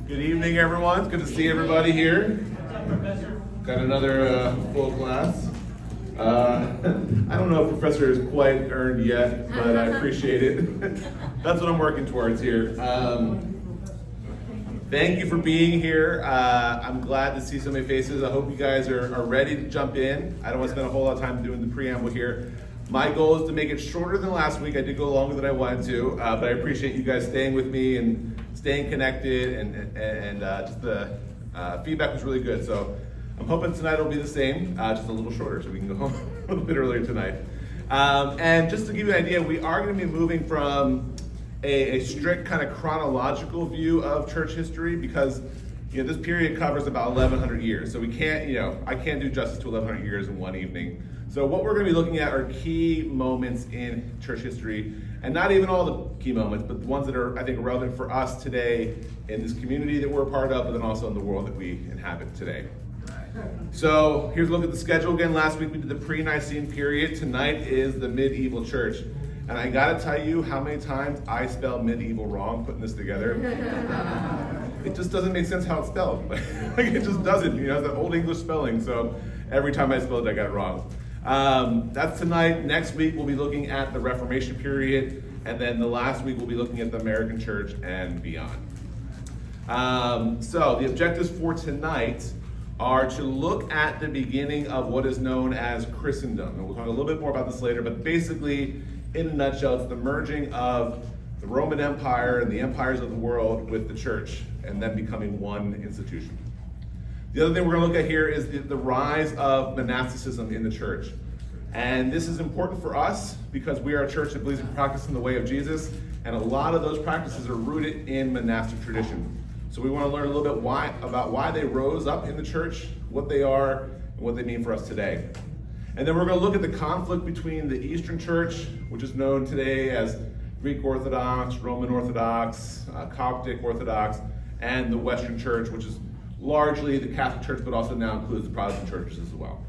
Good evening, everyone. It's good to see everybody here. Got another full class. I don't know if professor is quite earned yet, but I appreciate it. That's what I'm working towards here. Thank you for being here. I'm glad to see so many faces. I hope you guys are ready to jump in. I don't want to spend a whole lot of time doing the preamble here. My goal is to make it shorter than last week. I did go longer than I wanted to, but I appreciate you guys staying with me and staying connected, and just the feedback was really good. So I'm hoping tonight will be the same, just a little shorter, so we can go home a little bit earlier tonight. And just to give you an idea, we are going to be moving from a strict kind of chronological view of church history, because this period covers about 1,100 years. So we can't, I can't do justice to 1,100 years in one evening. So what we're going to be looking at are key moments in church history, and not even all the key moments, but the ones that are, I think, relevant for us today in this community that we're a part of, but then also in the world that we inhabit today. So here's a look at the schedule again. Last week we did the pre-Nicene period. Tonight is the medieval church. And I gotta tell you how many times I spelled medieval wrong putting this together. It just doesn't make sense how it's spelled. Like, it just doesn't, it's an old English spelling, so every time I spelled it, I got it wrong. That's tonight. Next week, we'll be looking at the Reformation period, and then the last week, we'll be looking at the American church and beyond. So the objectives for tonight are to look at the beginning of what is known as Christendom. And we'll talk a little bit more about this later, but basically, in a nutshell, it's the merging of the Roman Empire and the empires of the world with the church, and then becoming one institution. The other thing we're going to look at here is the rise of monasticism in the church. And this is important for us because we are a church that believes in practicing the way of Jesus, and a lot of those practices are rooted in monastic tradition. So we want to learn a little bit about why they rose up in the church, what they are, and what they mean for us today. And then we're going to look at the conflict between the Eastern Church, which is known today as Greek Orthodox, Roman Orthodox, Coptic Orthodox, and the Western Church, which is largely the Catholic Church, but also now includes the Protestant churches as well.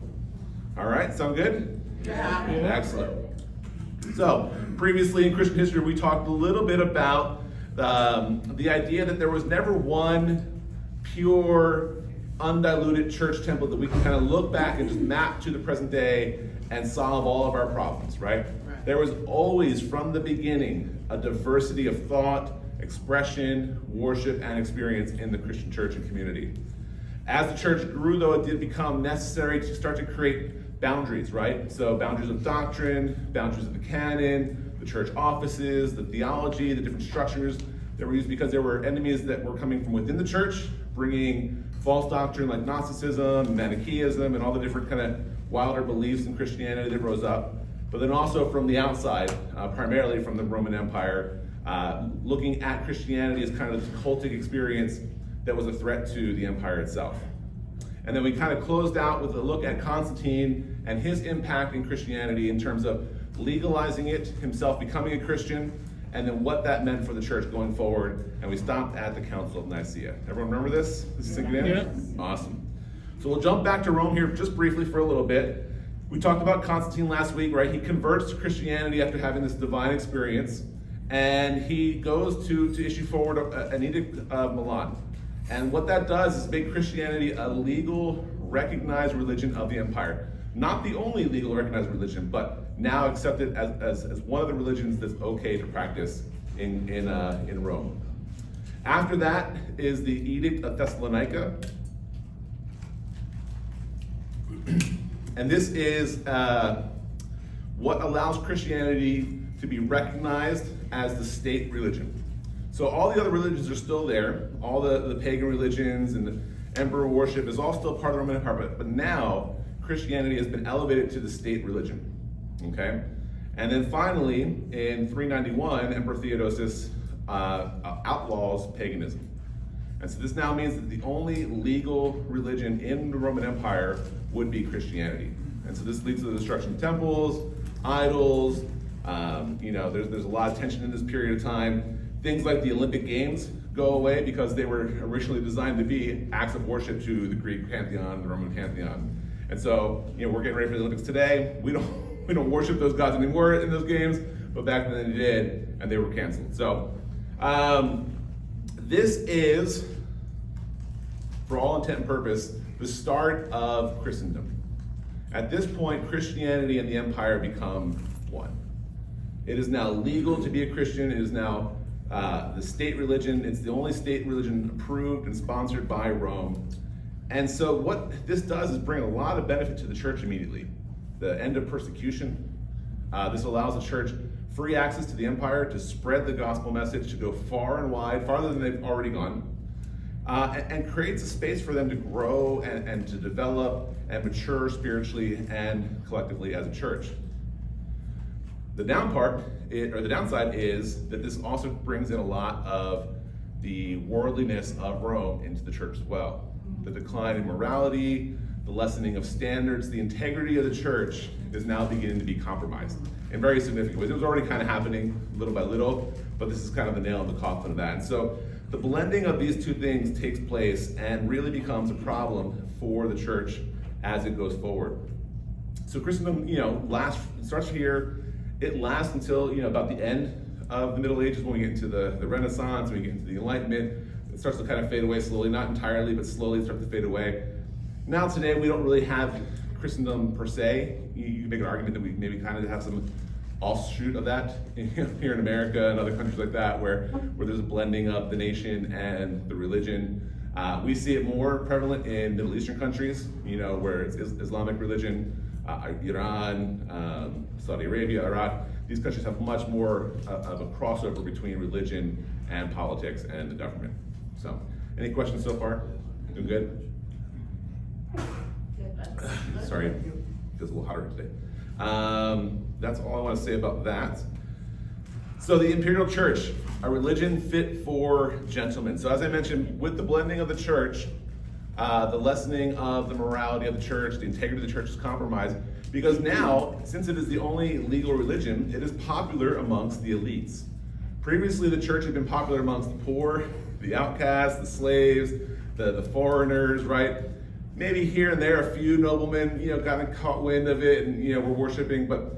All right, sound good? Yeah. Excellent. So, previously in Christian history, we talked a little bit about the idea that there was never one pure, undiluted church template that we can kind of look back and just map to the present day and solve all of our problems, right? There was always, from the beginning, a diversity of thought, expression, worship, and experience in the Christian church and community. As the church grew, though, it did become necessary to start to create boundaries, right? So boundaries of doctrine, boundaries of the canon, the church offices, the theology, the different structures that were used, because there were enemies that were coming from within the church, bringing false doctrine like Gnosticism, Manichaeism, and all the different kind of wilder beliefs in Christianity that rose up. But then also from the outside, primarily from the Roman Empire, looking at Christianity as kind of this cultic experience that was a threat to the empire itself. And then we kind of closed out with a look at Constantine and his impact in Christianity in terms of legalizing it, himself becoming a Christian, and then what that meant for the church going forward. And we stopped at the Council of Nicaea. Everyone remember this? This is sinking in? Yeah. Awesome. So we'll jump back to Rome here just briefly for a little bit. We talked about Constantine last week, right? He converts to Christianity after having this divine experience, and he goes to issue forward an edict of Milan. And what that does is make Christianity a legal, recognized religion of the empire. Not the only legal recognized religion, but now accepted as one of the religions that's okay to practice in Rome. After that is the Edict of Thessalonica. And this is what allows Christianity to be recognized as the state religion. So all the other religions are still there. All the pagan religions and the emperor worship is all still part of the Roman Empire, but now Christianity has been elevated to the state religion. Okay? And then finally, in 391, Emperor Theodosius outlaws paganism. And so this now means that the only legal religion in the Roman Empire would be Christianity. And so this leads to the destruction of temples, idols. There's a lot of tension in this period of time. Things like the Olympic Games go away because they were originally designed to be acts of worship to the Greek pantheon, the Roman pantheon. And so, we're getting ready for the Olympics today. We don't worship those gods anymore in those games, but back then they did, and they were canceled. So, this is for all intent and purpose, the start of Christendom. At this point, Christianity and the empire become one. It is now legal to be a Christian. It is now the state religion. It's the only state religion approved and sponsored by Rome. And so what this does is bring a lot of benefit to the church immediately. The end of persecution. This allows the church free access to the empire to spread the gospel message, to go far and wide, farther than they've already gone, and creates a space for them to grow and to develop and mature spiritually and collectively as a church. The downside is that this also brings in a lot of the worldliness of Rome into the church as well. The decline in morality, the lessening of standards, the integrity of the church is now beginning to be compromised in very significant ways. It was already kind of happening little by little, but this is kind of the nail in the coffin of that. And so the blending of these two things takes place and really becomes a problem for the church as it goes forward. So Christendom, starts here. It lasts until, about the end of the Middle Ages, when we get into the Renaissance, when we get into the Enlightenment. It starts to kind of fade away slowly, not entirely, but slowly it starts to fade away. Now today, we don't really have Christendom per se. You can make an argument that we maybe kind of have some offshoot of that here in America and other countries like that, where there's a blending of the nation and the religion. We see it more prevalent in Middle Eastern countries, where it's Islamic religion, Iran, Saudi Arabia, Iraq. These countries have much more of a crossover between religion and politics and the government. So, any questions so far? Doing good? Sorry, it feels a little hotter today. That's all I want to say about that. So the imperial church, a religion fit for gentlemen. So as I mentioned, with the blending of the church, the lessening of the morality of the church, the integrity of the church is compromised, because now, since it is the only legal religion, it is popular amongst the elites. Previously, the church had been popular amongst the poor, the outcasts, the slaves, the foreigners, right? Maybe here and there, a few noblemen, kind of caught wind of it and, were worshiping, but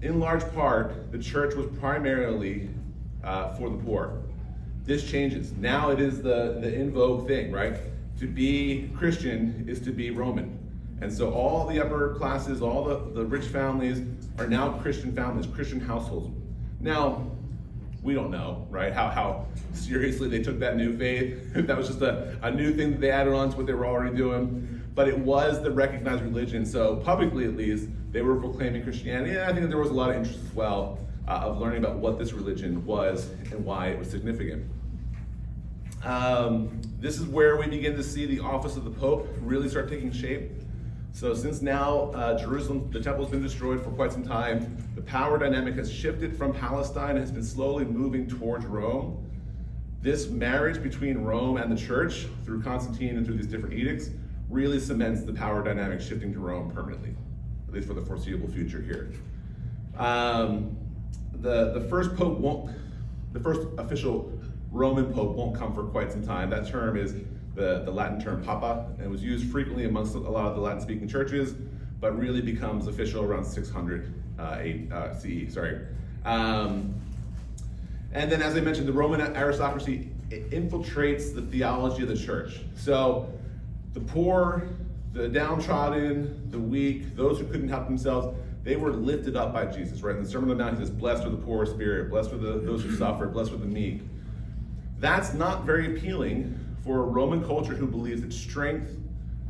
in large part, the church was primarily for the poor. This changes. Now it is the in vogue thing, right? To be Christian is to be Roman. And so all the upper classes, all the rich families are now Christian families, Christian households. Now, we don't know, right, how seriously they took that new faith. That was just a new thing that they added on to what they were already doing. But it was the recognized religion, so publicly at least, they were proclaiming Christianity. And I think that there was a lot of interest as well of learning about what this religion was and why it was significant. This is where we begin to see the office of the Pope really start taking shape. So since now Jerusalem, the temple has been destroyed for quite some time, the power dynamic has shifted from Palestine and has been slowly moving towards Rome. This marriage between Rome and the church, through Constantine and through these different edicts, really cements the power dynamic shifting to Rome permanently, at least for the foreseeable future here. The first official Roman Pope won't come for quite some time. That term is the Latin term papa, and it was used frequently amongst a lot of the Latin-speaking churches, but really becomes official around 600 CE. And then, as I mentioned, the Roman aristocracy infiltrates the theology of the church. So the poor, the downtrodden, the weak, those who couldn't help themselves, they were lifted up by Jesus, right? In the Sermon on the Mount, he says, blessed are the poor of spirit, blessed are those who suffer, blessed are the meek. That's not very appealing for a Roman culture who believes that strength,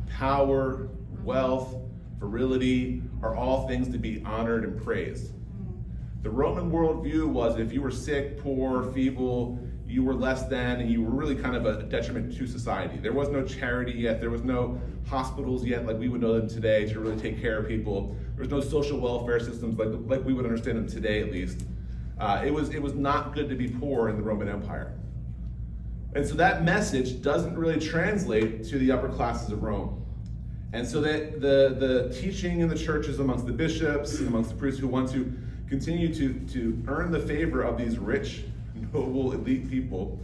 power, wealth, virility are all things to be honored and praised. The Roman worldview was if you were sick, poor, feeble, you were less than, and you were really kind of a detriment to society. There was no charity yet. There was no hospitals yet like we would know them today to really take care of people. There was no social welfare systems like we would understand them today, at least. It was not good to be poor in the Roman Empire. And so that message doesn't really translate to the upper classes of Rome. And so that the teaching in the churches amongst the bishops and amongst the priests who want to continue to earn the favor of these rich, noble, elite people,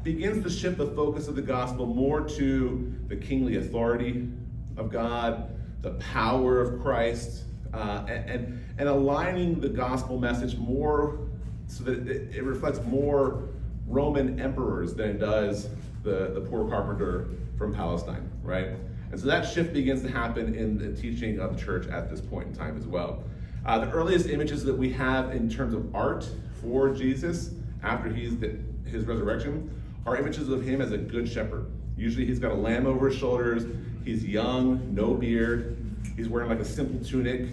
begins to shift the focus of the gospel more to the kingly authority of God, the power of Christ, and aligning the gospel message more so that it reflects more Roman emperors than it does the poor carpenter from Palestine, right? And so that shift begins to happen in the teaching of the church at this point in time as well. The earliest images that we have in terms of art for Jesus after his resurrection are images of him as a good shepherd. Usually he's got a lamb over his shoulders, he's young, no beard, he's wearing like a simple tunic.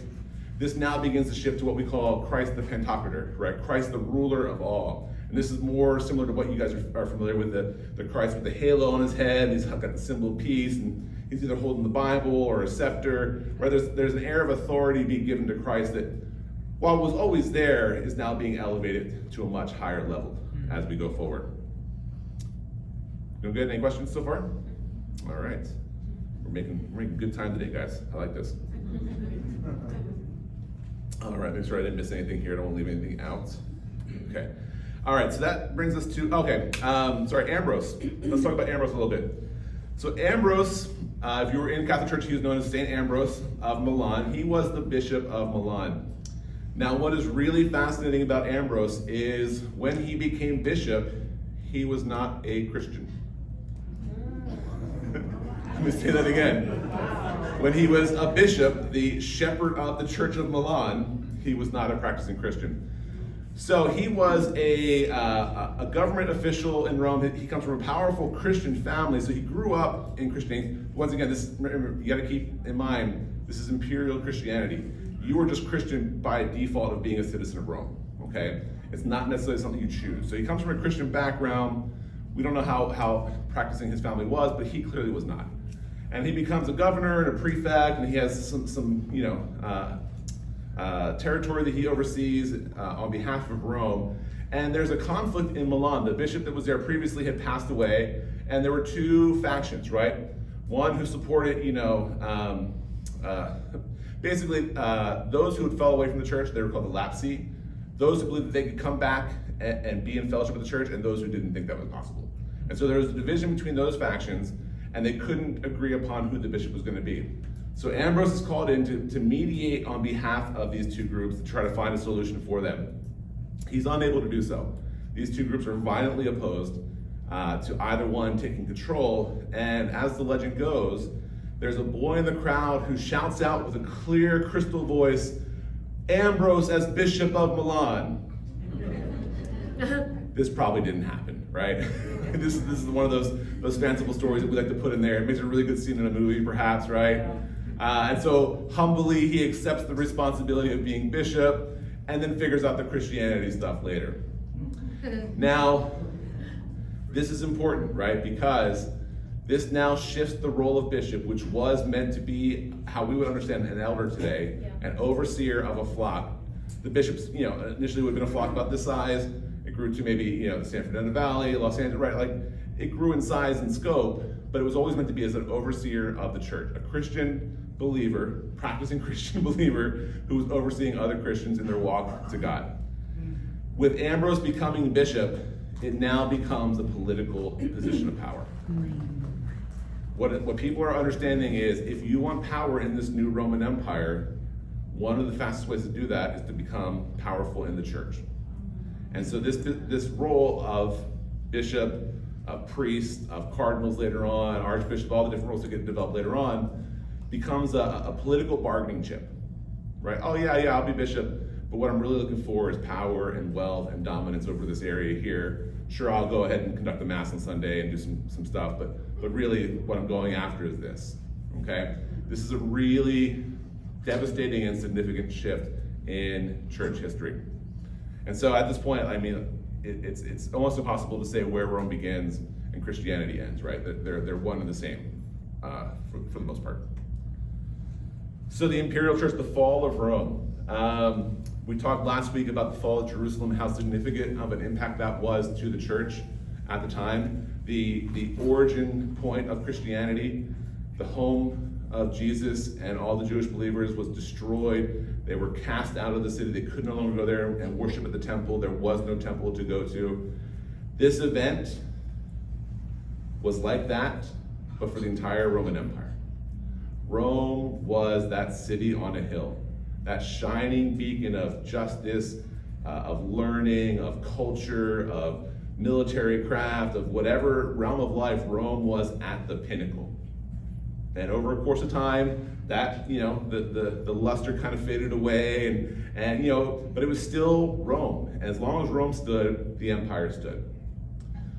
This now begins to shift to what we call Christ the Pantocrator, right? Christ the ruler of all. And this is more similar to what you guys are familiar with, the Christ with the halo on his head, he's got the symbol of peace, and he's either holding the Bible or a scepter, where there's an air of authority being given to Christ that, while was always there, is now being elevated to a much higher level as we go forward. Doing good? Any questions so far? All right. We're making good time today, guys. I like this. All right, make sure I didn't miss anything here. I don't want to leave anything out. Okay. All right, so that brings us to, Ambrose. Let's talk about Ambrose a little bit. So Ambrose, if you were in Catholic Church, he was known as St. Ambrose of Milan. He was the Bishop of Milan. Now, what is really fascinating about Ambrose is when he became bishop, he was not a Christian. Let me say that again. When he was a bishop, the shepherd of the Church of Milan, he was not a practicing Christian. So he was a government official in Rome. He comes from a powerful Christian family, so he grew up in Christianity. Once again, remember, you got to keep in mind, this is imperial Christianity. You were just Christian by default of being a citizen of Rome, okay? It's not necessarily something you choose. So he comes from a Christian background. We don't know how practicing his family was, but he clearly was not. And he becomes a governor and a prefect, and he has some territory that he oversees on behalf of Rome. And there's a conflict in Milan. The bishop that was there previously had passed away, and there were two factions, right? One who supported, basically those who had fell away from the church, they were called the Lapsi. Those who believed that they could come back and be in fellowship with the church, and those who didn't think that was possible. And so there was a division between those factions, and they couldn't agree upon who the bishop was going to be. So Ambrose is called in to mediate on behalf of these two groups to try to find a solution for them. He's unable to do so. These two groups are violently opposed to either one taking control, and as the legend goes, there's a boy in the crowd who shouts out with a clear, crystal voice, "Ambrose as Bishop of Milan." This probably didn't happen, right? This is one of those fanciful stories that we like to put in there. It makes a really good scene in a movie, perhaps, right? And so humbly he accepts the responsibility of being bishop and then figures out the Christianity stuff later. Now, this is important, right? Because this now shifts the role of bishop, which was meant to be how we would understand an elder today, an overseer of a flock. The bishops, initially would have been a flock about this size. It grew to maybe, the San Fernando Valley, Los Angeles, right? Like, it grew in size and scope, but it was always meant to be as an overseer of the church, a Christian believer, practicing Christian believer, who was overseeing other Christians in their walk to God. With Ambrose becoming bishop, it now becomes a political position of power. What people are understanding is, if you want power in this new Roman Empire, one of the fastest ways to do that is to become powerful in the church. And so this role of bishop, of priest, of cardinals later on, archbishop, all the different roles that get developed later on, becomes a political bargaining chip, right? Oh yeah, I'll be bishop, but what I'm really looking for is power and wealth and dominance over this area here. Sure, I'll go ahead and conduct the mass on Sunday and do some stuff, but really what I'm going after is this, okay? This is a really devastating and significant shift in church history. And so at this point, it's almost impossible to say where Rome begins and Christianity ends, right? They're one and the same for the most part. So the imperial church, the fall of Rome. We talked last week about the fall of Jerusalem, how significant of an impact that was to the church at the time. The origin point of Christianity, the home of Jesus and all the Jewish believers, was destroyed. They were cast out of the city. They could no longer go there and worship at the temple. There was no temple to go to. This event was like that, but for the entire Roman Empire. Rome was that city on a hill, that shining beacon of justice, of learning, of culture, of military craft, of whatever realm of life, Rome was at the pinnacle. And over a course of time, that, the luster kind of faded away, but it was still Rome. And as long as Rome stood, the empire stood.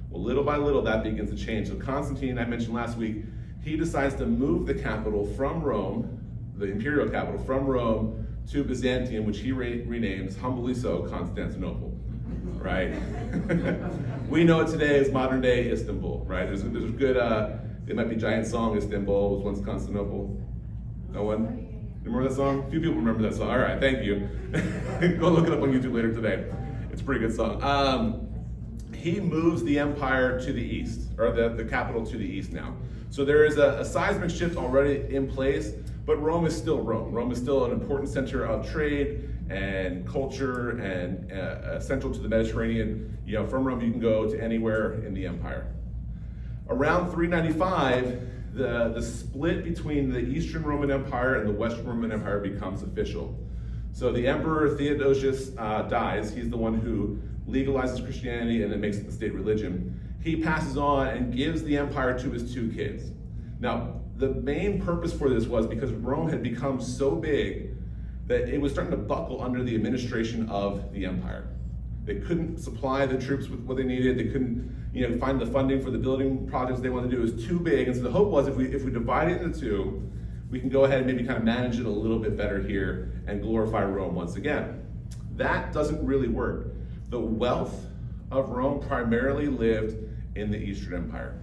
Well, little by little, that begins to change. So Constantine, I mentioned last week, he decides to move the capital from Rome, the imperial capital, from Rome to Byzantium, which he renames, humbly so, Constantinople, right? We know it today as modern day Istanbul, right? There's a good, it might be Giant Song, Istanbul was once Constantinople. No one? You remember that song? A few people remember that song. All right, thank you. Go look it up on YouTube later today. It's a pretty good song. He moves the empire to the east, or the capital to the east now. So there is a seismic shift already in place, but Rome is still Rome. Rome is still an important center of trade and culture and central to the Mediterranean. From Rome you can go to anywhere in the empire. Around 395, the split between the Eastern Roman Empire and the Western Roman Empire becomes official. So the Emperor Theodosius dies. He's the one who legalizes Christianity and then makes it the state religion. He passes on and gives the empire to his two kids. Now, the main purpose for this was because Rome had become so big that it was starting to buckle under the administration of the empire. They couldn't supply the troops with what they needed. They couldn't, find the funding for the building projects they wanted to do. It was too big. And so the hope was if we divide it into two, we can go ahead and maybe kind of manage it a little bit better here and glorify Rome once again. That doesn't really work. The wealth of Rome primarily lived in the Eastern Empire.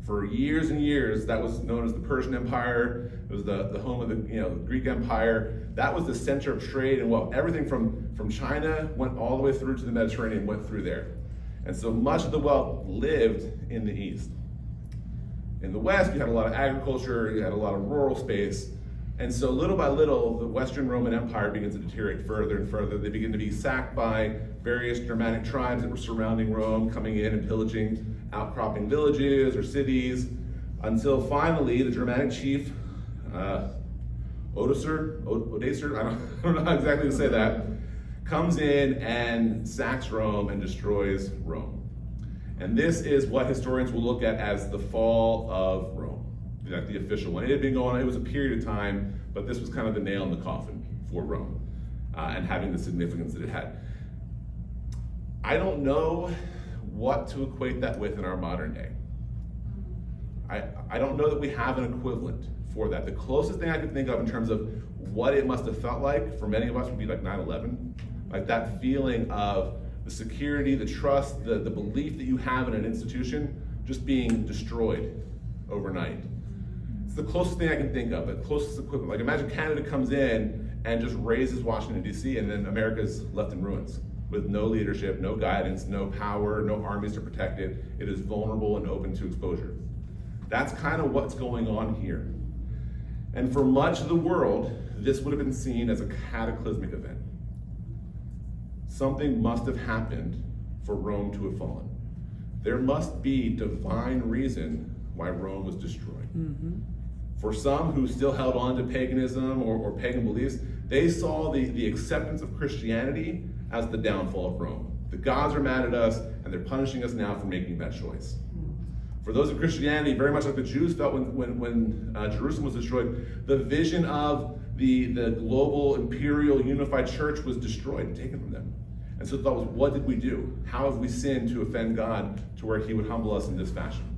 For years and years, that was known as the Persian Empire. It was the home of the Greek Empire. That was the center of trade and wealth. Everything from China went all the way through to the Mediterranean, went through there. And so much of the wealth lived in the East. In the West, you had a lot of agriculture, you had a lot of rural space. And so little by little, the Western Roman Empire begins to deteriorate further and further. They begin to be sacked by various Germanic tribes that were surrounding Rome, coming in and pillaging outcropping villages or cities, until finally the Germanic chief, Odoacer, I don't know how exactly to say that, comes in and sacks Rome and destroys Rome. And this is what historians will look at as the fall of Rome, the official one. It had been going on, it was a period of time, but this was kind of the nail in the coffin for Rome and having the significance that it had. I don't know what to equate that with in our modern day. I don't know that we have an equivalent for that. The closest thing I could think of in terms of what it must have felt like for many of us would be like 9/11. Like that feeling of the security, the trust, the belief that you have in an institution just being destroyed overnight. It's the closest thing I can think of, the closest equivalent. Like imagine Canada comes in and just razes Washington, D.C., and then America's left in ruins with no leadership, no guidance, no power, no armies to protect it. It is vulnerable and open to exposure. That's kind of what's going on here. And for much of the world, this would have been seen as a cataclysmic event. Something must have happened for Rome to have fallen. There must be divine reason why Rome was destroyed. Mm-hmm. For some who still held on to paganism or pagan beliefs, they saw the acceptance of Christianity as the downfall of Rome. The gods are mad at us, and they're punishing us now for making that choice. For those of Christianity, very much like the Jews felt when Jerusalem was destroyed, the vision of the global imperial unified church was destroyed and taken from them. And so the thought was, what did we do? How have we sinned to offend God to where he would humble us in this fashion?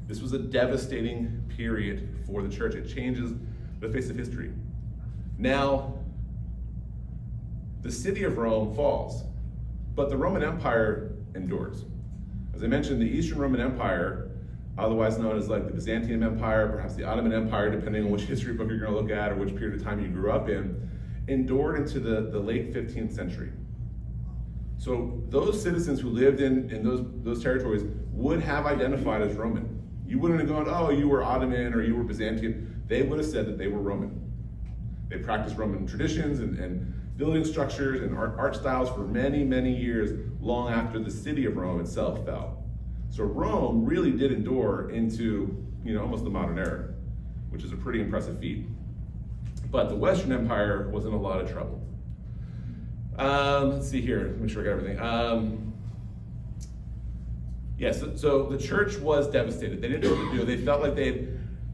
This was a devastating period for the church. It changes the face of history. Now, the city of Rome falls, but the Roman Empire endures. As I mentioned, the Eastern Roman Empire, otherwise known as like the Byzantine Empire, perhaps the Ottoman Empire, depending on which history book you're going to look at or which period of time you grew up in, endured into the late 15th century. So those citizens who lived in those territories would have identified as Roman. You wouldn't have gone, oh, you were Ottoman or you were Byzantine. They would have said that they were Roman. They practiced Roman traditions and building structures and art styles for many, many years, long after the city of Rome itself fell. So Rome really did endure into almost the modern era, which is a pretty impressive feat. But the Western Empire was in a lot of trouble. Let's see here, make sure I got everything. Yes, so the church was devastated. They didn't know what to do. They felt like they'd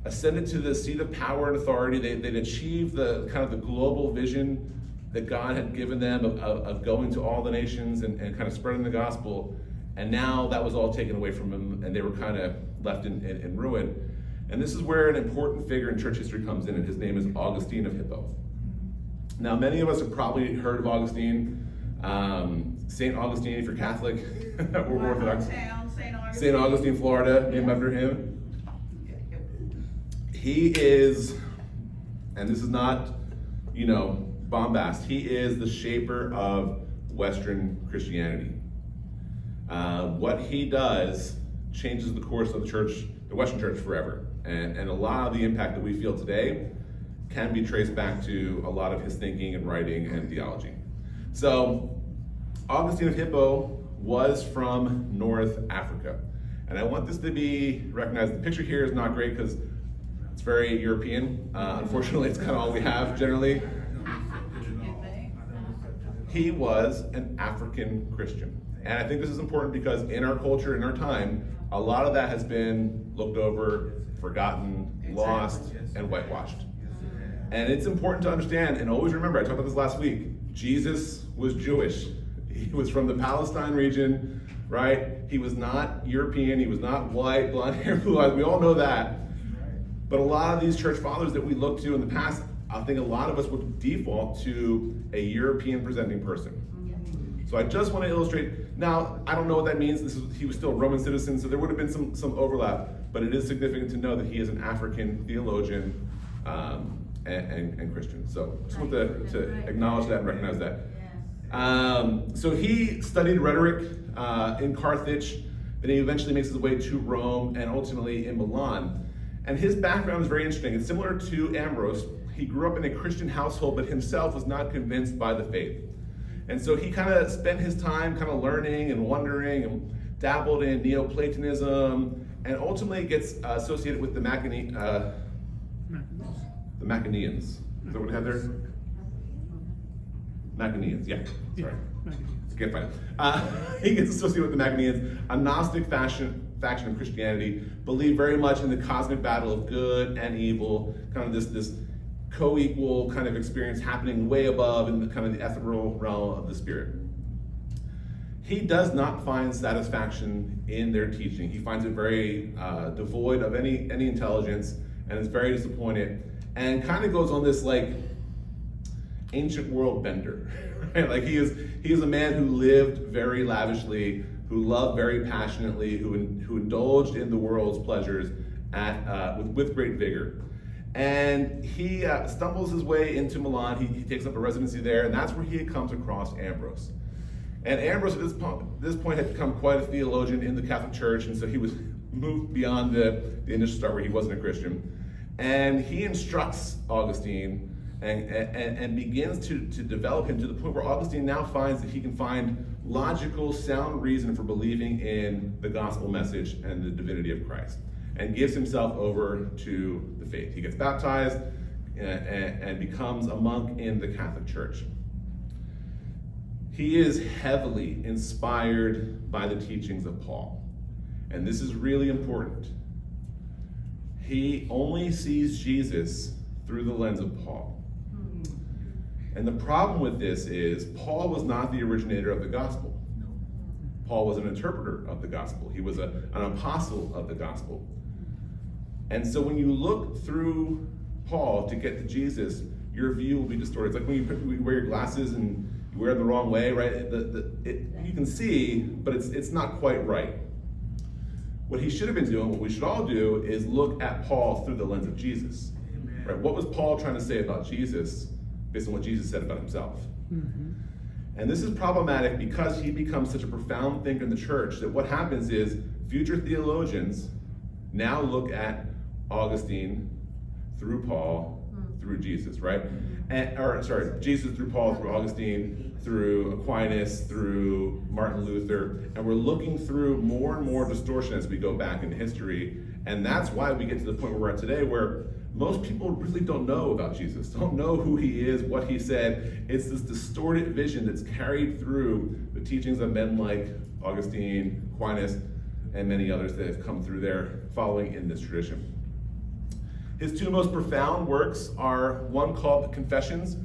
ascended to the seat of power and authority. They'd achieved the kind of the global vision that God had given them of going to all the nations and kind of spreading the gospel. And now that was all taken away from them, and they were kind of left in ruin. And this is where an important figure in church history comes in, and his name is Augustine of Hippo. Now, many of us have probably heard of Augustine. St. Augustine, if you're Catholic or Orthodox. St. Augustine, Florida, named after him. He is, and this is not, bombast, he is the shaper of Western Christianity. What he does changes the course of the Western church forever. And a lot of the impact that we feel today can be traced back to a lot of his thinking and writing and theology. So, Augustine of Hippo was from North Africa. And I want this to be recognized. The picture here is not great because it's very European. Unfortunately, it's kind of all we have generally. He was an African Christian. And I think this is important because in our culture, in our time, a lot of that has been looked over, forgotten, lost, and whitewashed. And it's important to understand and always remember, I talked about this last week, Jesus was Jewish. He was from the Palestine region, right? He was not European, he was not white, blonde hair, blue eyes, we all know that. But a lot of these church fathers that we look to in the past, I think a lot of us would default to a European presenting person. So I just want to illustrate, now I don't know what that means, he was still a Roman citizen, so there would have been some overlap, but it is significant to know that he is an African theologian and Christian. So just want to acknowledge that and recognize that. So he studied rhetoric in Carthage, then he eventually makes his way to Rome and ultimately in Milan. And his background is very interesting. It's similar to Ambrose. He grew up in a Christian household, but himself was not convinced by the faith. And so he kind of spent his time kind of learning and wondering and dabbled in Neoplatonism and ultimately gets associated with the Manichaeans. Is that what we had there? Manichaeans, yeah, sorry. Can't find it. He gets associated with the Manichaeans, a Gnostic faction of Christianity, believed very much in the cosmic battle of good and evil, kind of this co-equal kind of experience happening way above in the kind of the ethereal realm of the spirit. He does not find satisfaction in their teaching. He finds it very devoid of any intelligence and is very disappointed and kind of goes on this like ancient world bender. Right? Like he is a man who lived very lavishly, who loved very passionately, who indulged in the world's pleasures with great vigor. And he stumbles his way into Milan. He takes up a residency there, and that's where he comes across Ambrose. And Ambrose at this point had become quite a theologian in the Catholic Church, and so he was moved beyond the initial start where he wasn't a Christian. And he instructs Augustine and begins to develop him to the point where Augustine now finds that he can find logical, sound reason for believing in the gospel message and the divinity of Christ, and gives himself over to the faith. He gets baptized and becomes a monk in the Catholic Church. He is heavily inspired by the teachings of Paul. And this is really important. He only sees Jesus through the lens of Paul. And the problem with this is Paul was not the originator of the gospel. Paul was an interpreter of the gospel. He was an apostle of the gospel. And so when you look through Paul to get to Jesus, your view will be distorted. It's like when you wear your glasses and you wear them the wrong way, right? You can see, but it's not quite right. What he should have been doing, what we should all do, is look at Paul through the lens of Jesus. Right? What was Paul trying to say about Jesus based on what Jesus said about himself? Mm-hmm. And this is problematic because he becomes such a profound thinker in the church that what happens is future theologians now look at Augustine through Paul, through Jesus, right? Jesus through Paul, through Augustine, through Aquinas, through Martin Luther, and we're looking through more and more distortion as we go back in history, and that's why we get to the point where we're at today, where most people really don't know about Jesus, don't know who he is, what he said. It's this distorted vision that's carried through the teachings of men like Augustine, Aquinas, and many others that have come through there following in this tradition. His two most profound works are one called the Confessions,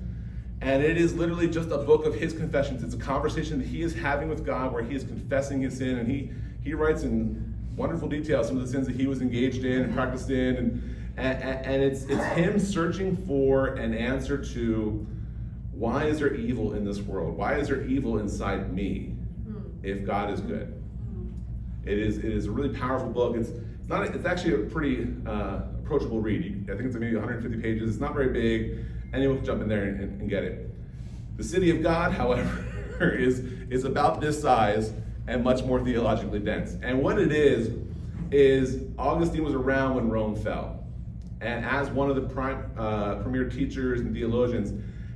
and it is literally just a book of his confessions. It's a conversation that he is having with God where he is confessing his sin, and he writes in wonderful detail some of the sins that he was engaged in and practiced in, and it's him searching for an answer to, why is there evil in this world? Why is there evil inside me if God is good? It is a really powerful book. It's actually a pretty approachable read. I think it's maybe 150 pages. It's not very big. Anyone can jump in there and get it. The City of God, however, is about this size and much more theologically dense. And what it is Augustine was around when Rome fell. And as one of the premier teachers and theologians,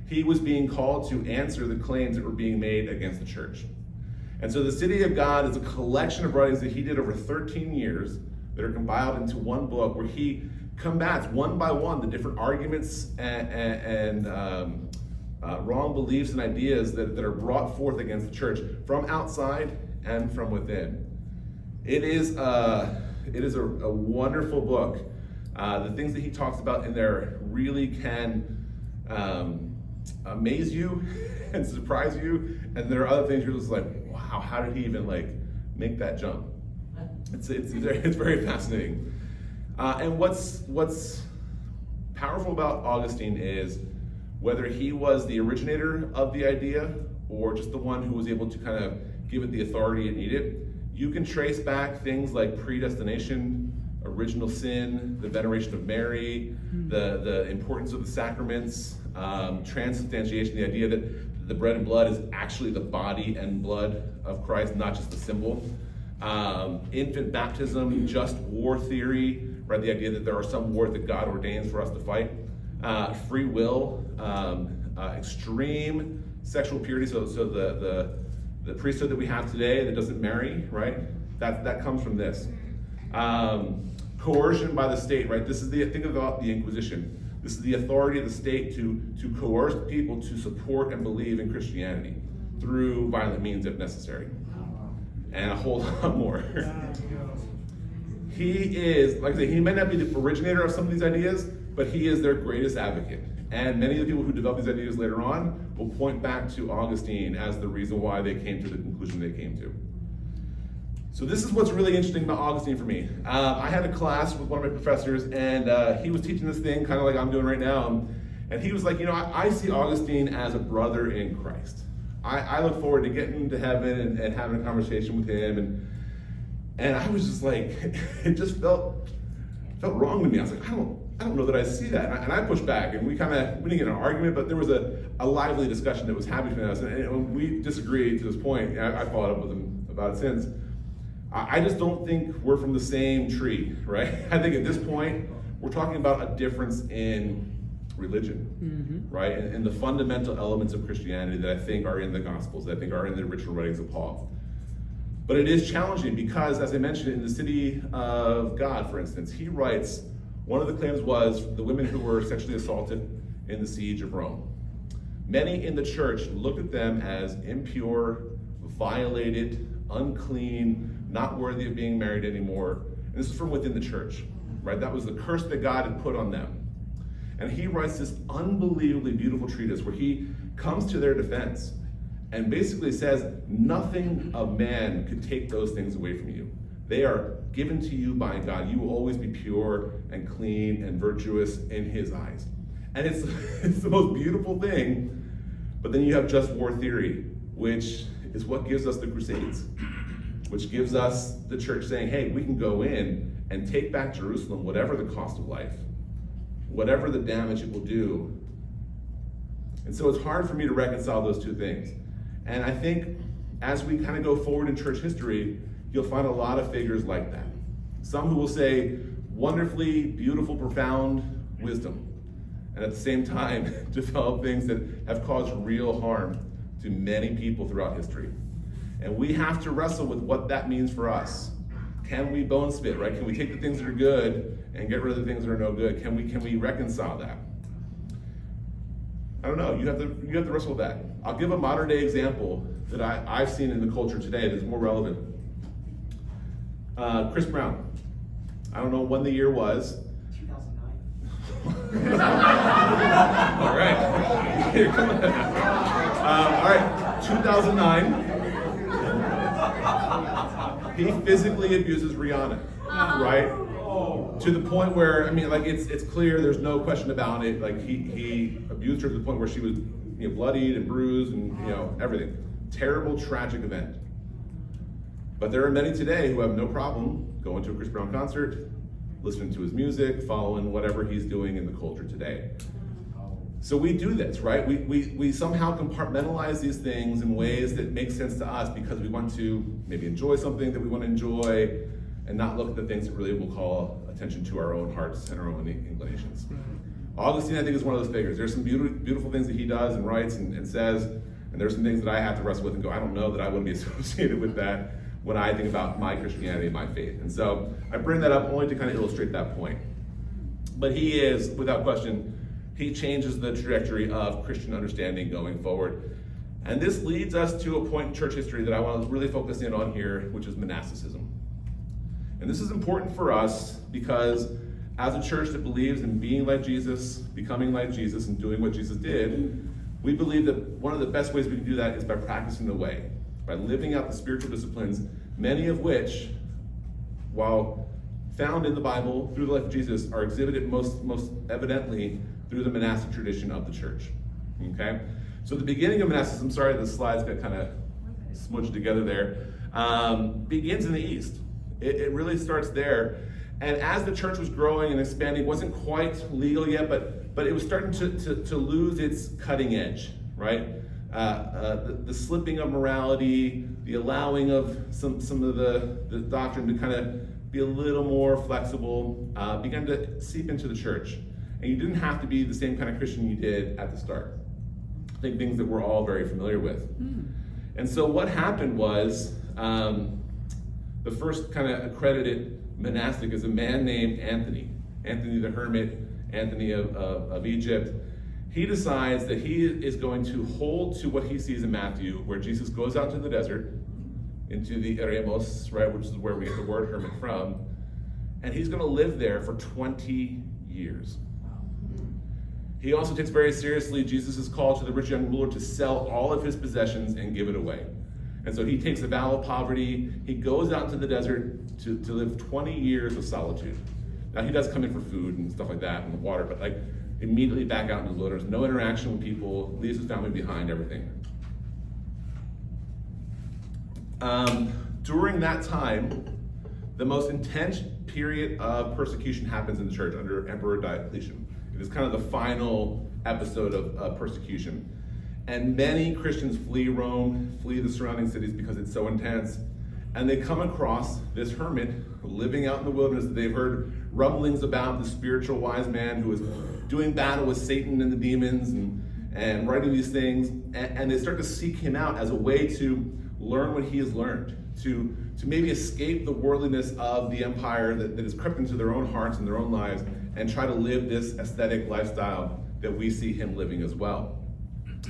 he was being called to answer the claims that were being made against the church. And so the City of God is a collection of writings that he did over 13 years that are compiled into one book where he combats one by one the different arguments and wrong beliefs and ideas that are brought forth against the church from outside and from within. It is a wonderful book. The things that he talks about in there really can amaze you and surprise you, and there are other things you're just like, wow, how did he even make that jump? It's very fascinating. And what's powerful about Augustine is whether he was the originator of the idea or just the one who was able to kind of give it the authority it needed, you can trace back things like predestination, original sin, the veneration of Mary, the importance of the sacraments, transubstantiation, the idea that the bread and blood is actually the body and blood of Christ, not just the symbol. Infant baptism, just war theory, right? The idea that there are some wars that God ordains for us to fight. Free will, extreme sexual purity. So the priesthood that we have today that doesn't marry, right? That comes from this. Coercion by the state, right? Think about the Inquisition. This is the authority of the state to coerce people to support and believe in Christianity through violent means if necessary. And a whole lot more. He is, like I say, he might not be the originator of some of these ideas, but he is their greatest advocate. And many of the people who develop these ideas later on will point back to Augustine as the reason why they came to the conclusion they came to. So this is what's really interesting about Augustine for me. I had a class with one of my professors, and he was teaching this thing kind of like I'm doing right now. And he was like, I see Augustine as a brother in Christ. I look forward to getting to heaven and having a conversation with him. And I was just like, it just felt wrong to me. I was like, I don't know that I see that. And I pushed back, and we didn't get in an argument, but there was a lively discussion that was happening between us. And we disagreed to this point. I followed up with him about it since. I just don't think we're from the same tree, right? I think at this point, we're talking about a difference in religion, right? And the fundamental elements of Christianity that I think are in the Gospels, that I think are in the original writings of Paul. But it is challenging because, as I mentioned, in the City of God, for instance, he writes, one of the claims was the women who were sexually assaulted in the siege of Rome. Many in the church looked at them as impure, violated, unclean, not worthy of being married anymore. And this is from within the church, right? That was the curse that God had put on them. And he writes this unbelievably beautiful treatise where he comes to their defense and basically says, nothing of man could take those things away from you. They are given to you by God. You will always be pure and clean and virtuous in his eyes. And it's the most beautiful thing. But then you have just war theory, which is what gives us the Crusades, which gives us the church saying, hey, we can go in and take back Jerusalem, whatever the cost of life, whatever the damage it will do. And so it's hard for me to reconcile those two things. And I think as we kind of go forward in church history, you'll find a lot of figures like that. Some who will say wonderfully beautiful, profound wisdom, and at the same time develop things that have caused real harm to many people throughout history. And we have to wrestle with what that means for us. Can we bone spit, right? Can we take the things that are good and get rid of the things that are no good? Can we reconcile that? I don't know. You have to wrestle with that. I'll give a modern day example that I've seen in the culture today that's more relevant. Chris Brown. I don't know when the year was. 2009. All right. Here, come on. All right, 2009. He physically abuses Rihanna, right? To the point where, I mean, like it's clear, there's no question about it. Like he abused her to the point where she was, bloodied and bruised and everything. Terrible, tragic event. But there are many today who have no problem going to a Chris Brown concert, listening to his music, following whatever he's doing in the culture today. So we do this, right? We somehow compartmentalize these things in ways that make sense to us because we want to maybe enjoy something that we want to enjoy and not look at the things that really will call attention to our own hearts and our own inclinations. Augustine, I think, is one of those figures. There's some beautiful things that he does and writes and says, and there's some things that I have to wrestle with and go, I don't know that I want to be associated with that when I think about my Christianity and my faith. And so I bring that up only to kind of illustrate that point. But he is, without question, he changes the trajectory of Christian understanding going forward. And this leads us to a point in church history that I want to really focus in on here, which is monasticism. And this is important for us because as a church that believes in being like Jesus, becoming like Jesus, and doing what Jesus did, we believe that one of the best ways we can do that is by practicing the way, by living out the spiritual disciplines, many of which, while found in the Bible through the life of Jesus, are exhibited most evidently through the monastic tradition of the church. Okay? So the beginning of monasticism, sorry the slides got kind of smudged together there, begins in the East. It really starts there. And as the church was growing and expanding, it wasn't quite legal yet, but it was starting to lose its cutting edge, right? The slipping of morality, the allowing of some of the doctrine to kind of be a little more flexible, began to seep into the church. And you didn't have to be the same kind of Christian you did at the start. I think things that we're all very familiar with. And so what happened was, the first kind of accredited monastic is a man named Anthony the Hermit, Anthony of Egypt. He decides that he is going to hold to what he sees in Matthew, where Jesus goes out to the desert, into the eremos, right, which is where we get the word hermit from, and he's going to live there for 20 years. He also takes very seriously Jesus' call to the rich young ruler to sell all of his possessions and give it away. And so he takes a vow of poverty. He goes out into the desert to live 20 years of solitude. Now he does come in for food and stuff like that and water, but like immediately back out into the wilderness, no interaction with people, leaves his family behind, everything. During that time, the most intense period of persecution happens in the church under Emperor Diocletian. It is kind of the final episode of persecution. And many Christians flee Rome, flee the surrounding cities because it's so intense. And they come across this hermit living out in the wilderness that they've heard rumblings about, the spiritual wise man who is doing battle with Satan and the demons and writing these things. And they start to seek him out as a way to learn what he has learned, to maybe escape the worldliness of the empire that has crept into their own hearts and their own lives and try to live this aesthetic lifestyle that we see him living as well.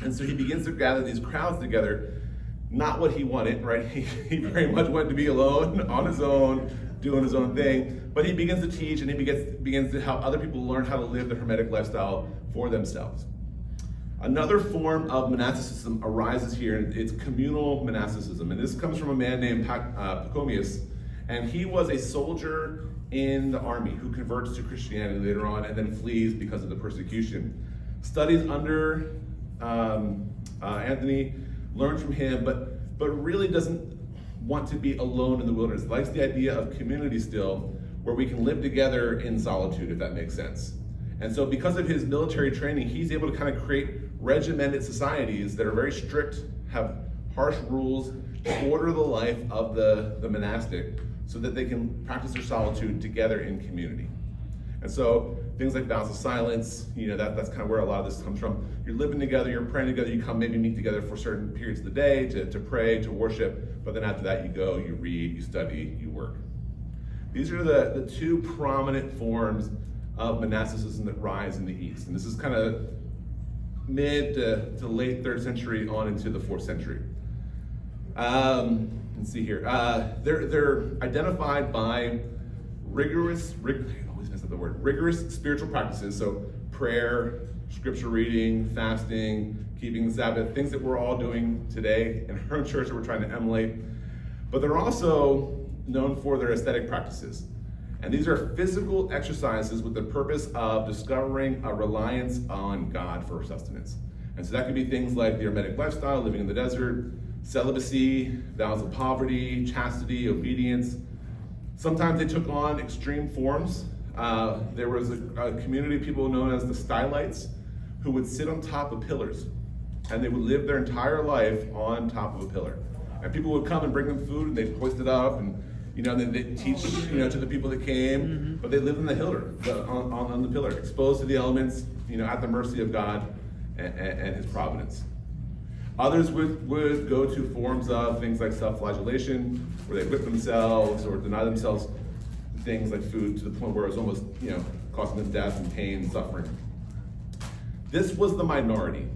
And so he begins to gather these crowds together, not what he wanted, right? He very much wanted to be alone, on his own, doing his own thing, but he begins to teach and he begins to help other people learn how to live the Hermetic lifestyle for themselves. Another form of monasticism arises here, and it's communal monasticism. And this comes from a man named Pachomius, and he was a soldier in the army who converts to Christianity later on and then flees because of the persecution. Studies under Anthony, learns from him, but really doesn't want to be alone in the wilderness. Likes the idea of community still, where we can live together in solitude, if that makes sense. And so because of his military training, he's able to kind of create regimented societies that are very strict, have harsh rules, order the life of the monastic so that they can practice their solitude together in community. And so things like vows of silence, that's kind of where a lot of this comes from. You're living together, you're praying together, you come maybe meet together for certain periods of the day to pray, to worship, but then after that you go, you read, you study, you work. These are the two prominent forms of monasticism that rise in the East. And this is kind of mid to late 3rd century on into the 4th century. Let's see here. They're identified by rigorous spiritual practices. So prayer, scripture reading, fasting, keeping the Sabbath, things that we're all doing today in our own church that we're trying to emulate. But they're also known for their aesthetic practices. And these are physical exercises with the purpose of discovering a reliance on God for sustenance. And so that could be things like the hermetic lifestyle, living in the desert, celibacy, vows of poverty, chastity, obedience. Sometimes they took on extreme forms. There was a community of people known as the stylites who would sit on top of pillars, and they would live their entire life on top of a pillar. And people would come and bring them food, and they'd hoist it up, and then they'd teach to the people that came, but they lived in the pillar, on the pillar, exposed to the elements, at the mercy of God and His providence. Others would go to forms of things like self-flagellation, where they whip themselves or deny themselves things like food to the point where it was almost, causing them death and pain and suffering. This was the minority.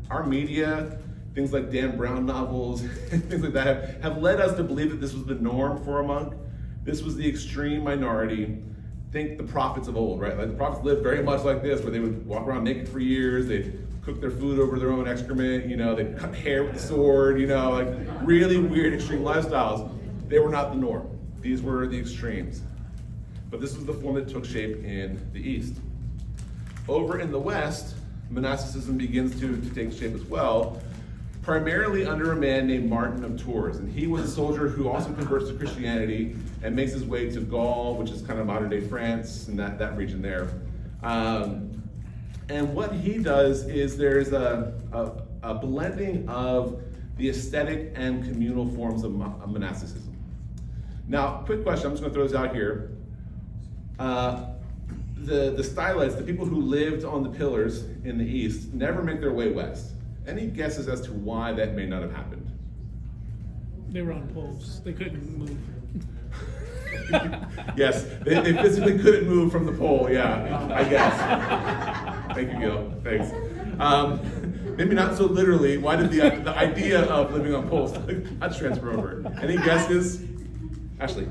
Our media, things like Dan Brown novels, things like that have led us to believe that this was the norm for a monk. This was the extreme minority. Think the prophets of old, right? Like the prophets lived very much like this, where they would walk around naked for years. They'd cook their food over their own excrement. They'd cut hair with the sword. Like really weird, extreme lifestyles. They were not the norm. These were the extremes. But this was the form that took shape in the East. Over in the West, monasticism begins to take shape as well, primarily under a man named Martin of Tours. And he was a soldier who also converts to Christianity and makes his way to Gaul, which is kind of modern day France and that region there. And what he does is there's a blending of the aesthetic and communal forms of monasticism. Now, quick question, I'm just going to throw this out here. The stylites, the people who lived on the pillars in the East, never make their way west. Any guesses as to why that may not have happened? They were on poles. They couldn't move. Yes, they physically couldn't move from the pole, yeah, I guess. Thank you, Gil, thanks. Maybe not so literally. Why did the idea of living on poles not transfer over? Any guesses? Ashley?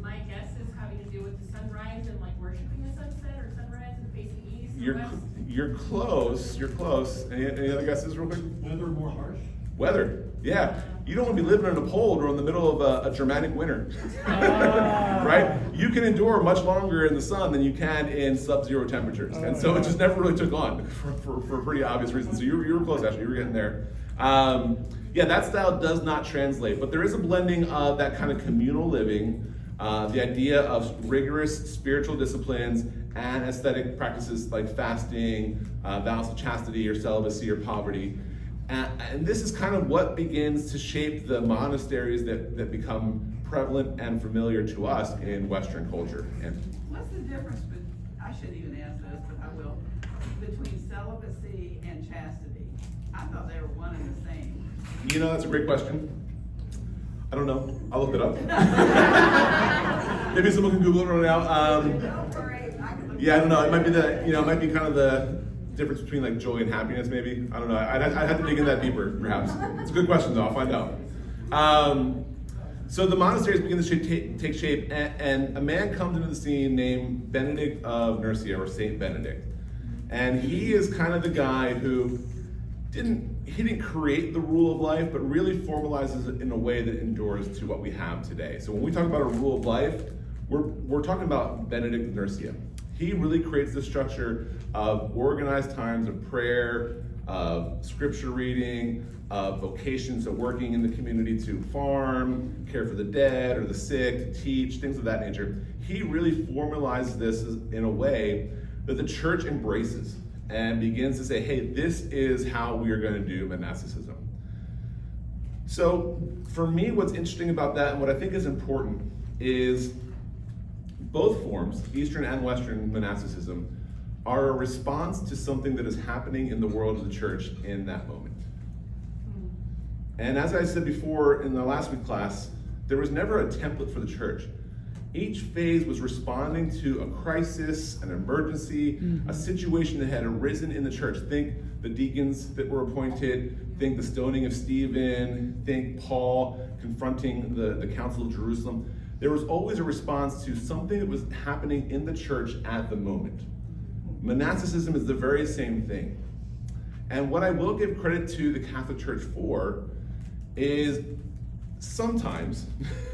My guess is having to do with the sunrise and like worshiping the sunset or sunrise and facing east or west. You're close. Any other guesses real quick? Weather more harsh? Weather, yeah. You don't want to be living in a cold or in the middle of a Germanic winter, right? You can endure much longer in the sun than you can in sub-zero temperatures. And so it just never really took on for pretty obvious reasons. So you were close, Ashley, you were getting there. That style does not translate, but there is a blending of that kind of communal living, the idea of rigorous spiritual disciplines and aesthetic practices like fasting, vows of chastity or celibacy or poverty. And this is kind of what begins to shape the monasteries that become prevalent and familiar to us in Western culture. And what's the difference, I shouldn't even ask this, but I will, between celibacy and chastity? I thought they were one and the same. That's a great question. I don't know. I'll look it up. Maybe someone can Google it right now. Yeah, I don't know. It might be it might be kind of the difference between like joy and happiness, maybe. I don't know. I'd have to dig in that deeper, perhaps. It's a good question, though. I'll find out. So the monasteries begin to take shape, and a man comes into the scene named Benedict of Nursia, or Saint Benedict. And he is kind of the guy who didn't create the rule of life, but really formalizes it in a way that endures to what we have today. So when we talk about a rule of life, we're talking about Benedict of Nursia. He really creates the structure of organized times of prayer, of scripture reading, of vocations, so working in the community to farm, care for the dead or the sick, to teach, things of that nature. He really formalizes this in a way that the church embraces and begins to say, hey, this is how we are going to do monasticism. So for me, what's interesting about that and what I think is important is both forms, Eastern and Western monasticism, are a response to something that is happening in the world of the church in that moment. And as I said before in the last week class, there was never a template for the church. Each phase was responding to a crisis, an emergency, a situation that had arisen in the church. Think the deacons that were appointed, think the stoning of Stephen, think Paul confronting the Council of Jerusalem. There was always a response to something that was happening in the church at the moment. Monasticism is the very same thing. And what I will give credit to the Catholic Church for is sometimes,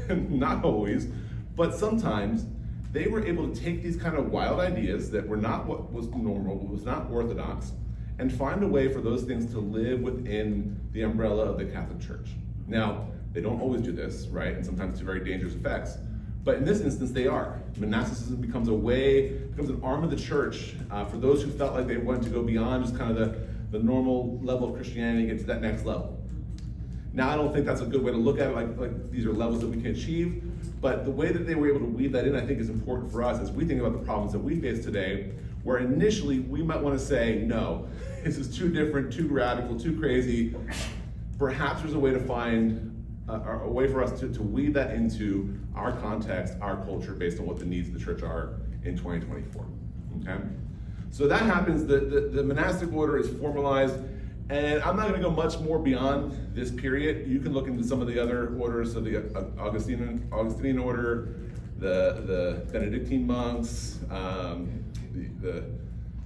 not always, but sometimes they were able to take these kind of wild ideas that were not what was normal, what was not orthodox, and find a way for those things to live within the umbrella of the Catholic Church. Now, they don't always do this, right? And sometimes to very dangerous effects. But in this instance, they are. Monasticism becomes an arm of the church for those who felt like they wanted to go beyond just kind of the normal level of Christianity, get to that next level. Now, I don't think that's a good way to look at it, like these are levels that we can achieve, but the way that they were able to weave that in, I think is important for us as we think about the problems that we face today, where initially we might want to say, no, this is too different, too radical, too crazy. Perhaps there's a way to find a way for us to weave that into our context, our culture, based on what the needs of the church are in 2024, okay? So that happens, the monastic order is formalized, and I'm not going to go much more beyond this period. You can look into some of the other orders, so the Augustinian order, the Benedictine monks, the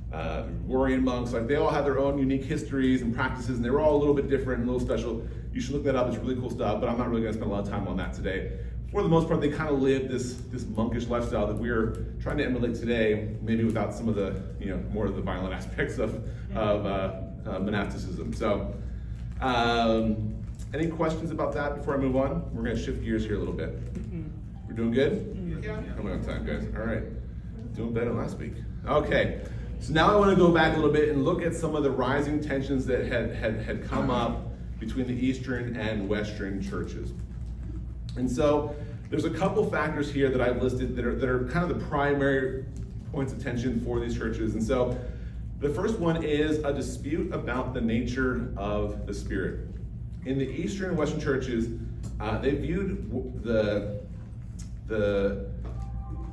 Gregorian monks, like they all have their own unique histories and practices, and they were all a little bit different and a little special. You should look that up, it's really cool stuff, but I'm not really going to spend a lot of time on that today. For the most part, they kind of lived this monkish lifestyle that we're trying to emulate today, maybe without some of the, more of the violent aspects of monasticism. So, any questions about that before I move on? We're going to shift gears here a little bit. We're doing good? Yeah. Coming on time, guys. All right. Doing better than last week. Okay. So now I want to go back a little bit and look at some of the rising tensions that had come up between the Eastern and Western churches. And so there's a couple factors here that I've listed that are kind of the primary points of tension for these churches. And so the first one is a dispute about the nature of the Spirit. In the Eastern and Western churches, they viewed the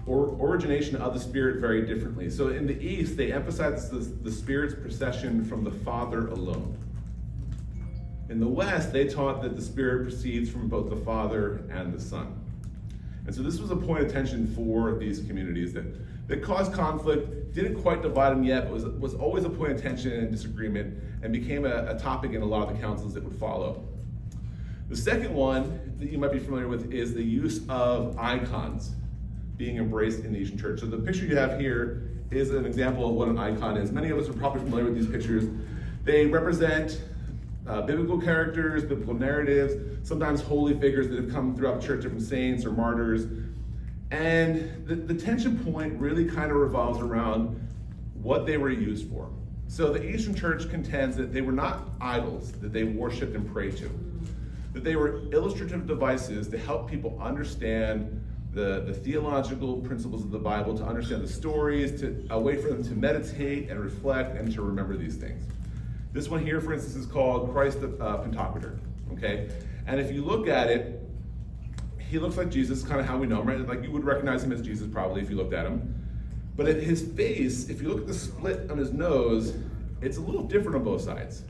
origination of the Spirit very differently. So in the East, they emphasized the Spirit's procession from the Father alone. In the West, they taught that the Spirit proceeds from both the Father and the Son. And so this was a point of tension for these communities that caused conflict, didn't quite divide them yet, but was always a point of tension and disagreement, and became a topic in a lot of the councils that would follow. The second one that you might be familiar with is the use of icons being embraced in the Eastern Church. So the picture you have here is an example of what an icon is. Many of us are probably familiar with these pictures. They represent biblical characters, biblical narratives, sometimes holy figures that have come throughout the church, different saints or martyrs. And the tension point really kind of revolves around what they were used for. So the Eastern Church contends that they were not idols that they worshiped and prayed to, that they were illustrative devices to help people understand the theological principles of the Bible, to understand the stories, a way for them to meditate and reflect and to remember these things. This one here, for instance, is called Christ the Pantocrator, okay? And if you look at it, he looks like Jesus, kind of how we know him, right? Like you would recognize him as Jesus probably if you looked at him. But at his face, if you look at the split on his nose, it's a little different on both sides.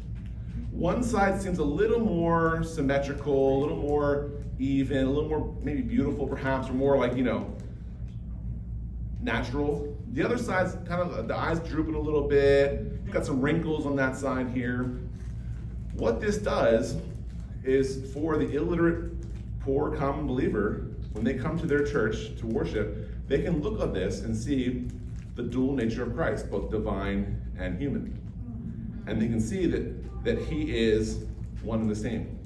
One side seems a little more symmetrical, a little more even, a little more maybe beautiful perhaps, or more like, natural. The other side's kind of, the eyes drooping a little bit, got some wrinkles on that side here. What this does is for the illiterate, poor, common believer, when they come to their church to worship, they can look at this and see the dual nature of Christ, both divine and human. And they can see that he is one and the same.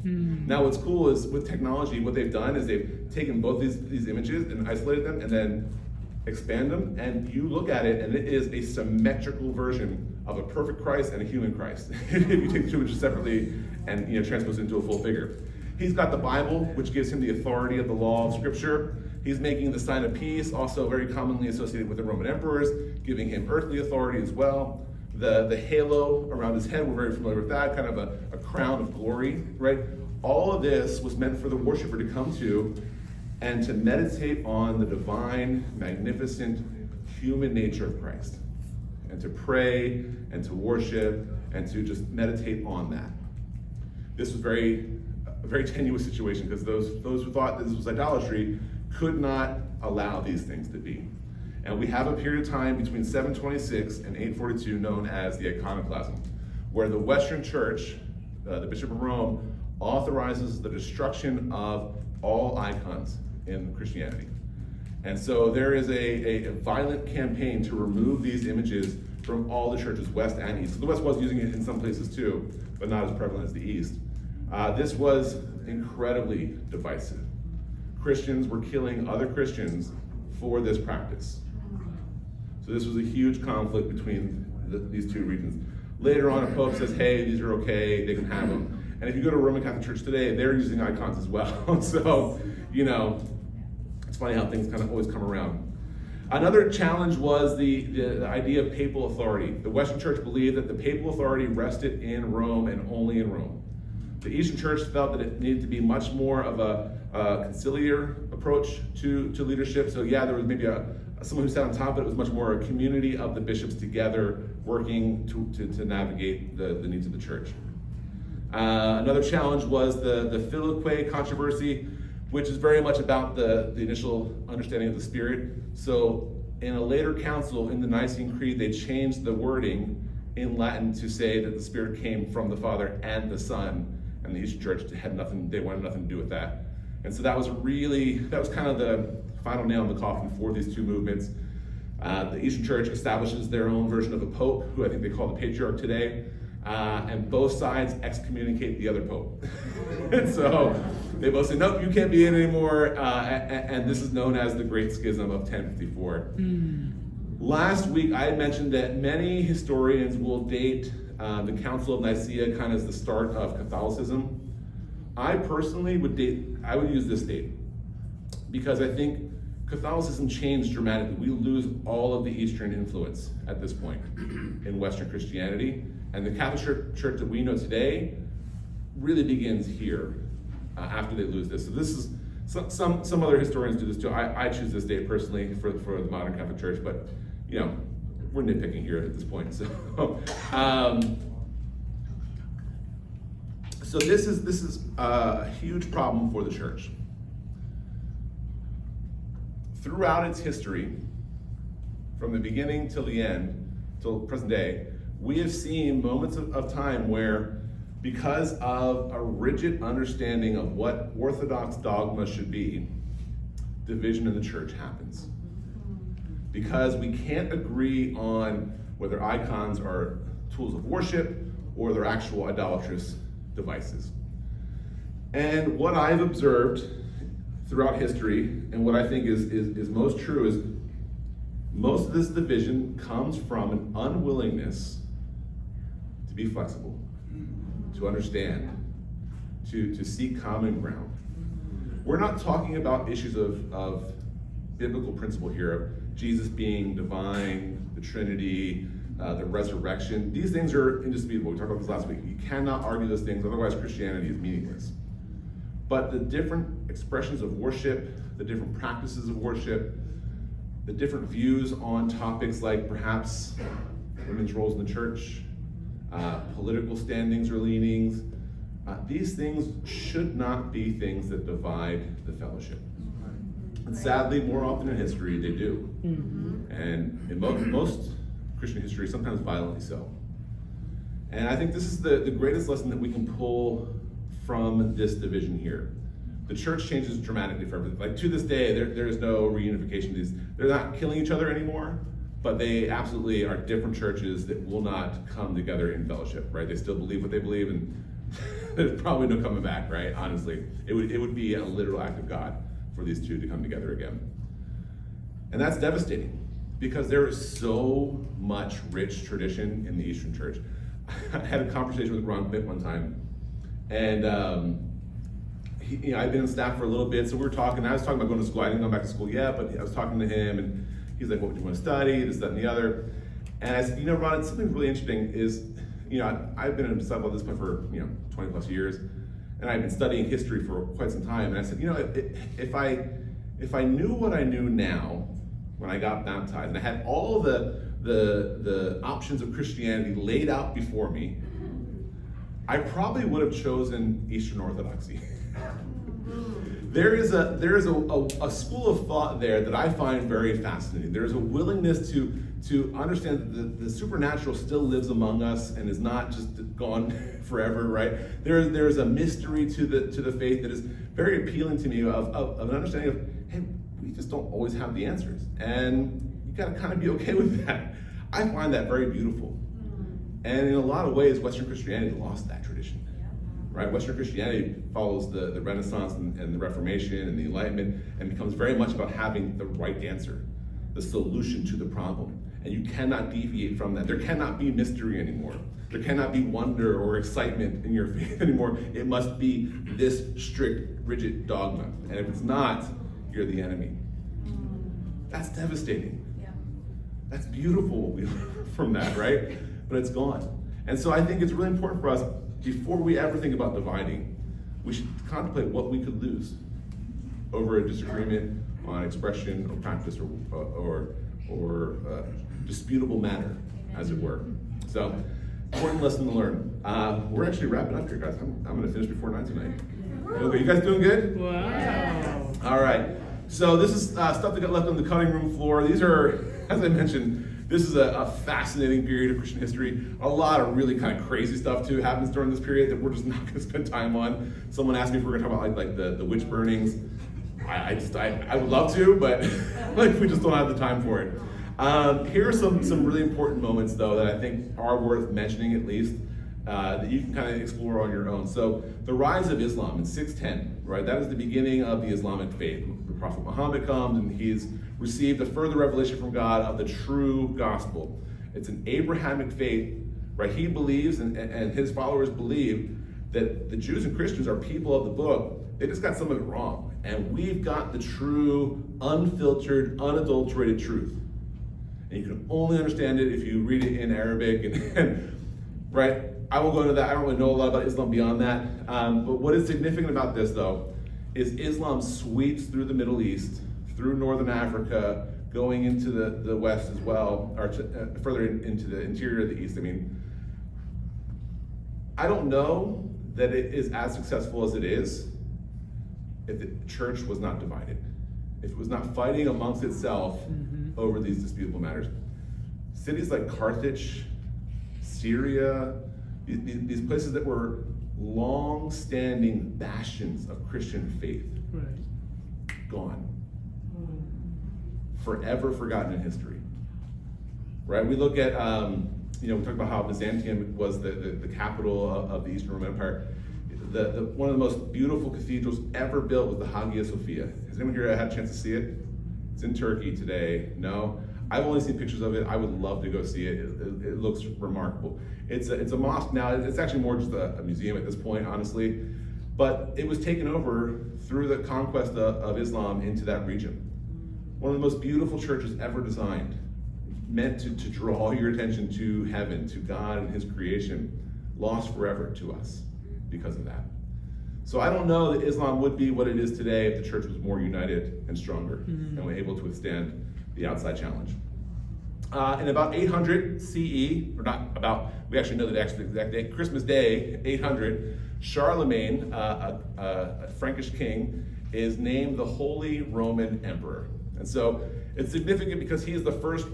Now what's cool is with technology, what they've done is they've taken both these images and isolated them and then expand them, and you look at it and it is a symmetrical version of a perfect Christ and a human Christ. If you take the two images separately and transpose it into a full figure. He's got the Bible, which gives him the authority of the law of Scripture. He's making the sign of peace, also very commonly associated with the Roman emperors, giving him earthly authority as well. The halo around his head, we're very familiar with that, kind of a crown of glory, right? All of this was meant for the worshiper to come to and to meditate on the divine, magnificent human nature of Christ, and to pray and to worship and to just meditate on that. This was a very tenuous situation because those who thought this was idolatry could not allow these things to be. And we have a period of time between 726 and 842 known as the Iconoclasm, where the Western Church, the Bishop of Rome, authorizes the destruction of all icons in Christianity. And so there is a violent campaign to remove these images from all the churches, West and East. So the West was using it in some places too, but not as prevalent as the East. This was incredibly divisive. Christians were killing other Christians for this practice. So this was a huge conflict between these two regions. Later on, a pope says, hey, these are okay, they can have them. And if you go to a Roman Catholic Church today, they're using icons as well. So, it's funny how things kind of always come around. Another challenge was the idea of papal authority. The Western Church believed that the papal authority rested in Rome and only in Rome. The Eastern Church felt that it needed to be much more of a conciliar approach to leadership. So yeah, there was maybe someone who sat on top, but it was much more a community of the bishops together working to navigate the needs of the church. Another challenge was the Filioque controversy, which is very much about the initial understanding of the Spirit. So in a later council in the Nicene Creed, they changed the wording in Latin to say that the Spirit came from the Father and the Son, and the Eastern Church they wanted nothing to do with that. And so that was kind of the final nail in the coffin for these two movements. The Eastern Church establishes their own version of a pope, who I think they call the patriarch today, and both sides excommunicate the other pope. And so they both say, nope, you can't be in anymore, and this is known as the Great Schism of 1054. Last week, I had mentioned that many historians will date the Council of Nicaea kind of as the start of Catholicism. I personally would use this date, because I think Catholicism changed dramatically. We lose all of the Eastern influence at this point in Western Christianity, and the Catholic Church that we know today really begins here after they lose this. So this is some other historians do this too. I choose this date personally for the modern Catholic Church, but we're nitpicking here at this point. So this is a huge problem for the church. Throughout its history, from the beginning till the end, till present day, we have seen moments of time where, because of a rigid understanding of what Orthodox dogma should be, division in the church happens. Because we can't agree on whether icons are tools of worship or they're actual idolatrous devices. And what I've observed throughout history, and what I think is most true, is most of this division comes from an unwillingness to be flexible, to understand, to seek common ground. We're not talking about issues of biblical principle here, of Jesus being divine, the Trinity, the resurrection. These things are indisputable. We talked about this last week. You cannot argue those things, otherwise Christianity is meaningless. But the different expressions of worship, the different practices of worship, the different views on topics like perhaps women's roles in the church, political standings or leanings, these things should not be things that divide the fellowship. And sadly, more often in history, they do. And in most Christian history, sometimes violently so. And I think this is the greatest lesson that we can pull from this division here. The church changes dramatically for everything. Like to this day, there is no reunification. They're not killing each other anymore, but they absolutely are different churches that will not come together in fellowship, right? They still believe what they believe, and there's probably no coming back, right? Honestly, it would be a literal act of God for these two to come together again. And that's devastating, because there is so much rich tradition in the Eastern Church. I had a conversation with Ron Pitt one time, and I'd been on staff for a little bit, so we were talking. I was talking about going to school. I didn't go back to school yet, but I was talking to him, and he's like, what do you want to study, this, that, and the other. And I said, Ron, something really interesting is, I've been a disciple at this point for 20 plus years, and I've been studying history for quite some time. And I said, if I knew what I knew now when I got baptized, and I had all the options of Christianity laid out before me, I probably would have chosen Eastern Orthodoxy. There is a school of thought there that I find very fascinating. There is a willingness to understand that the supernatural still lives among us and is not just gone forever, right? There's a mystery to the faith that is very appealing to me of an understanding of, hey, we just don't always have the answers. And you gotta kind of be okay with that. I find that very beautiful. And in a lot of ways, Western Christianity lost that tradition. Right? Western Christianity follows the Renaissance and the Reformation and the Enlightenment and becomes very much about having the right answer, the solution to the problem. And you cannot deviate from that. There cannot be mystery anymore. There cannot be wonder or excitement in your faith anymore. It must be this strict, rigid dogma. And if it's not, you're the enemy. That's devastating. Yeah. That's beautiful from that, right? But it's gone. And so I think it's really important for us, before we ever think about dividing, we should contemplate what we could lose over a disagreement on expression or practice or disputable matter, as it were. So, important lesson to learn. We're actually wrapping up here, guys. I'm going to finish before 9 tonight. Okay, you guys doing good? Wow. All right. So this is stuff that got left on the cutting room floor. These are, as I mentioned, this is a fascinating period of Christian history. A lot of really kind of crazy stuff too happens during this period that we're just not going to spend time on. Someone asked me if we're going to talk about like the witch burnings. I would love to, but like we just don't have the time for it. Here are some really important moments though that I think are worth mentioning at least, that you can kind of explore on your own. So the rise of Islam in 610, right? That is the beginning of the Islamic faith. The Prophet Muhammad comes and he's received a further revelation from God of the true gospel. It's an Abrahamic faith, right? He believes and his followers believe that the Jews and Christians are people of the book. They just got some of it wrong. And we've got the true, unfiltered, unadulterated truth. And you can only understand it if you read it in Arabic and right? I won't go into that. I don't really know a lot about Islam beyond that. But what is significant about this, though, is Islam sweeps through the Middle East, through Northern Africa, going into the West as well, or further into the interior of the East. I mean, I don't know that it is as successful as it is if the church was not divided, if it was not fighting amongst itself over these disputable matters. Cities like Carthage, Syria, these places that were long-standing bastions of Christian faith, Right. gone. Forever forgotten in history. Right? We look at, we talk about how Byzantium was the capital of the Eastern Roman Empire. One of the most beautiful cathedrals ever built was the Hagia Sophia. Has anyone here had a chance to see it? It's in Turkey today. No? I've only seen pictures of it. I would love to go see it. It looks remarkable. It's a mosque now. It's actually more just a museum at this point, honestly. But it was taken over through the conquest of Islam into that region. One of the most beautiful churches ever designed, meant to draw your attention to heaven, to God and his creation, lost forever to us because of that. So I don't know that Islam would be what it is today if the church was more united and stronger and were able to withstand the outside challenge. In about 800 CE, or not about, we actually know the exact date, Christmas Day, 800, Charlemagne, a Frankish king, is named the Holy Roman Emperor. And so it's significant because he is the first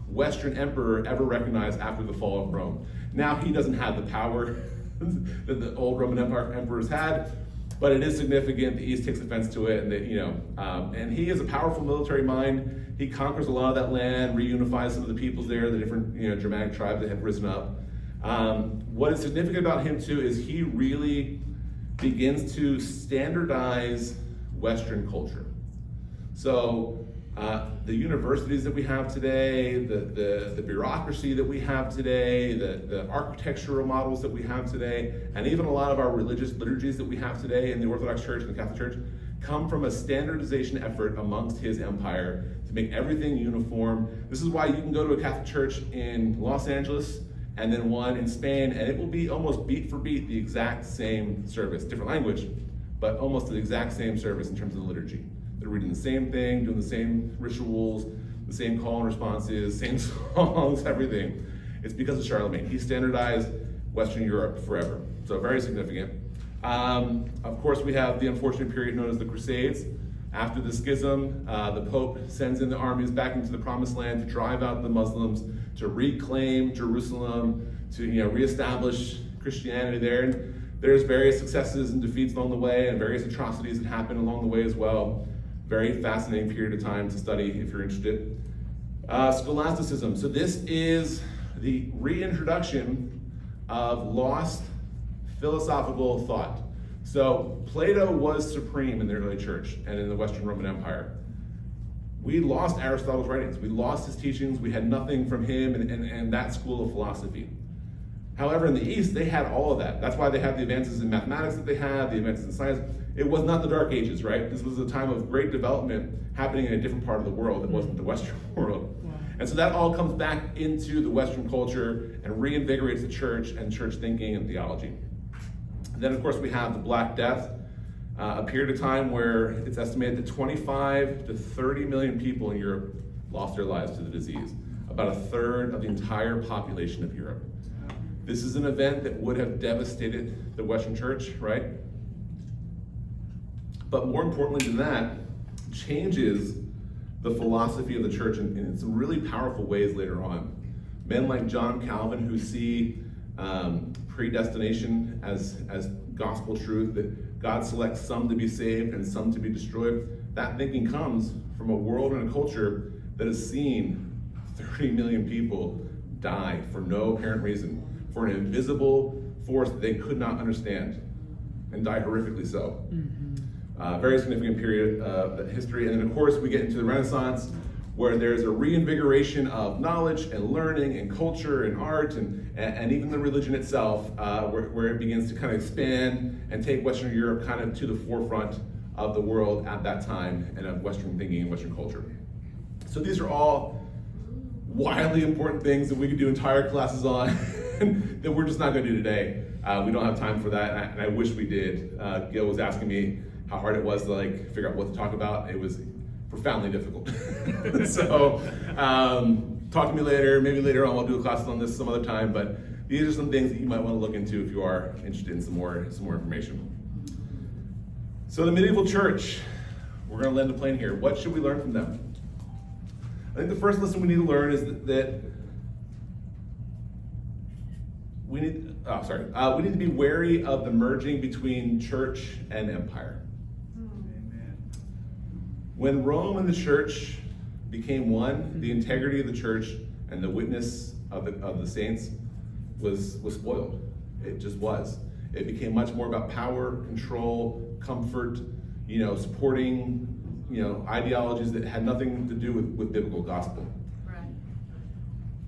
Western emperor ever recognized after the fall of Rome. Now he doesn't have the power that the old Roman Empire emperors had, but it is significant. The East takes offense to it, and and he is a powerful military mind. He conquers a lot of that land, reunifies some of the peoples there, the different Germanic tribes that had risen up. What is significant about him too is he really begins to standardize Western culture. So the universities that we have today, the bureaucracy that we have today, the architectural models that we have today, and even a lot of our religious liturgies that we have today in the Orthodox Church and the Catholic Church come from a standardization effort amongst his empire to make everything uniform. This is why you can go to a Catholic church in Los Angeles and then one in Spain, and it will be almost beat for beat the exact same service, different language, but almost the exact same service in terms of the liturgy. They're reading the same thing, doing the same rituals, the same call and responses, same songs, everything. It's because of Charlemagne. He standardized Western Europe forever. So very significant. Of course, we have the unfortunate period known as the Crusades. After the schism, the Pope sends in the armies back into the Promised Land to drive out the Muslims, to reclaim Jerusalem, to reestablish Christianity there. And there's various successes and defeats along the way, and various atrocities that happen along the way as well. Very fascinating period of time to study if you're interested. Scholasticism. So this is the reintroduction of lost philosophical thought. So Plato was supreme in the early church and in the Western Roman Empire. We lost Aristotle's writings. We lost his teachings. We had nothing from him and that school of philosophy. However, in the East, they had all of that. That's why they had the advances in mathematics that they had, the advances in science. It was not the Dark Ages, right? This was a time of great development happening in a different part of the world. It wasn't the Western world. Wow. And so that all comes back into the Western culture and reinvigorates the church and church thinking and theology. And then, of course, we have the Black Death, a period of time where it's estimated that 25 to 30 million people in Europe lost their lives to the disease, about a third of the entire population of Europe. This is an event that would have devastated the Western church, right? But more importantly than that, changes the philosophy of the church in some really powerful ways later on. Men like John Calvin, who see predestination as gospel truth, that God selects some to be saved and some to be destroyed. That thinking comes from a world and a culture that has seen 30 million people die for no apparent reason, for an invisible force that they could not understand, and die horrifically so. Very significant period of history. And then, of course, we get into the Renaissance, where there's a reinvigoration of knowledge and learning and culture and art and even the religion itself, where it begins to kind of expand and take Western Europe kind of to the forefront of the world at that time and of Western thinking and Western culture. So these are all wildly important things that we could do entire classes on that we're just not going to do today. We don't have time for that, and I wish we did. Gil was asking me how hard it was to figure out what to talk about. It was profoundly difficult. So talk to me later. Maybe later on we'll do a class on this some other time, but these are some things that you might want to look into if you are interested in some more information. So the medieval church, we're going to land the plane here. What should we learn from them? I think the first lesson we need to learn is that we need to be wary of the merging between church and empire. When Rome and the church became one, the integrity of the church and the witness of the saints was spoiled. It just was. It became much more about power, control, comfort, supporting, ideologies that had nothing to do with biblical gospel. Right.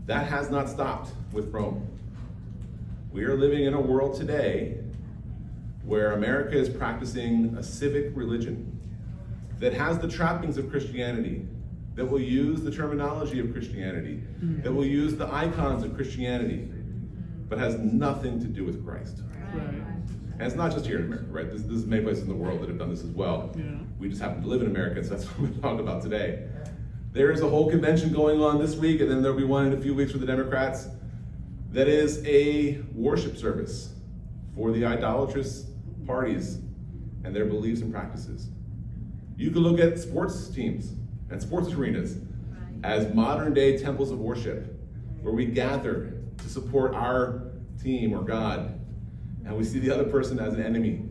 That has not stopped with Rome. We are living in a world today where America is practicing a civic religion that has the trappings of Christianity, that will use the terminology of Christianity, that will use the icons of Christianity, but has nothing to do with Christ. Right. And it's not just here in America, right? There's many places in the world that have done this as well. Yeah. We just happen to live in America, so that's what we're going to talk about today. There is a whole convention going on this week, and then there'll be one in a few weeks for the Democrats, that is a worship service for the idolatrous parties and their beliefs and practices. You can look at sports teams and sports arenas as modern day temples of worship, where we gather to support our team or God, and we see the other person as an enemy,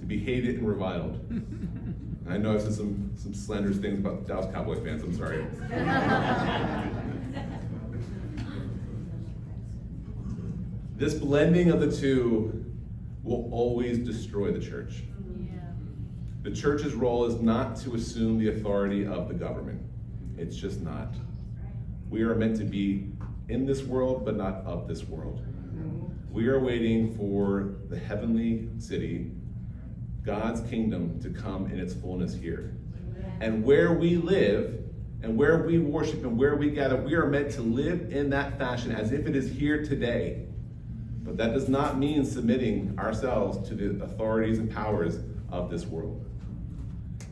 to be hated and reviled. And I know I've said some slanderous things about Dallas Cowboy fans, I'm sorry. This blending of the two will always destroy the church. The church's role is not to assume the authority of the government. It's just not. We are meant to be in this world, but not of this world. We are waiting for the heavenly city, God's kingdom, to come in its fullness here. And where we live, and where we worship, and where we gather, we are meant to live in that fashion as if it is here today. But that does not mean submitting ourselves to the authorities and powers of this world.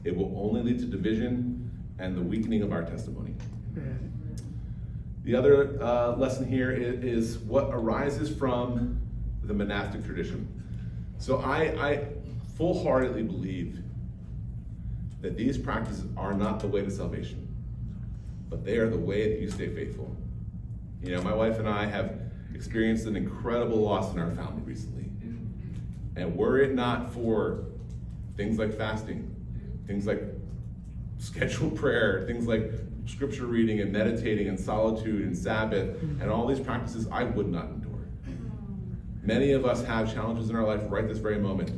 It will only lead to division and the weakening of our testimony. Right. The other lesson here is what arises from the monastic tradition. So I full-heartedly believe that these practices are not the way to salvation, but they are the way that you stay faithful. You know, my wife and I have experienced an incredible loss in our family recently. And were it not for things like fasting, things like scheduled prayer, things like scripture reading and meditating and solitude and Sabbath and all these practices, I would not endure. Many of us have challenges in our life right this very moment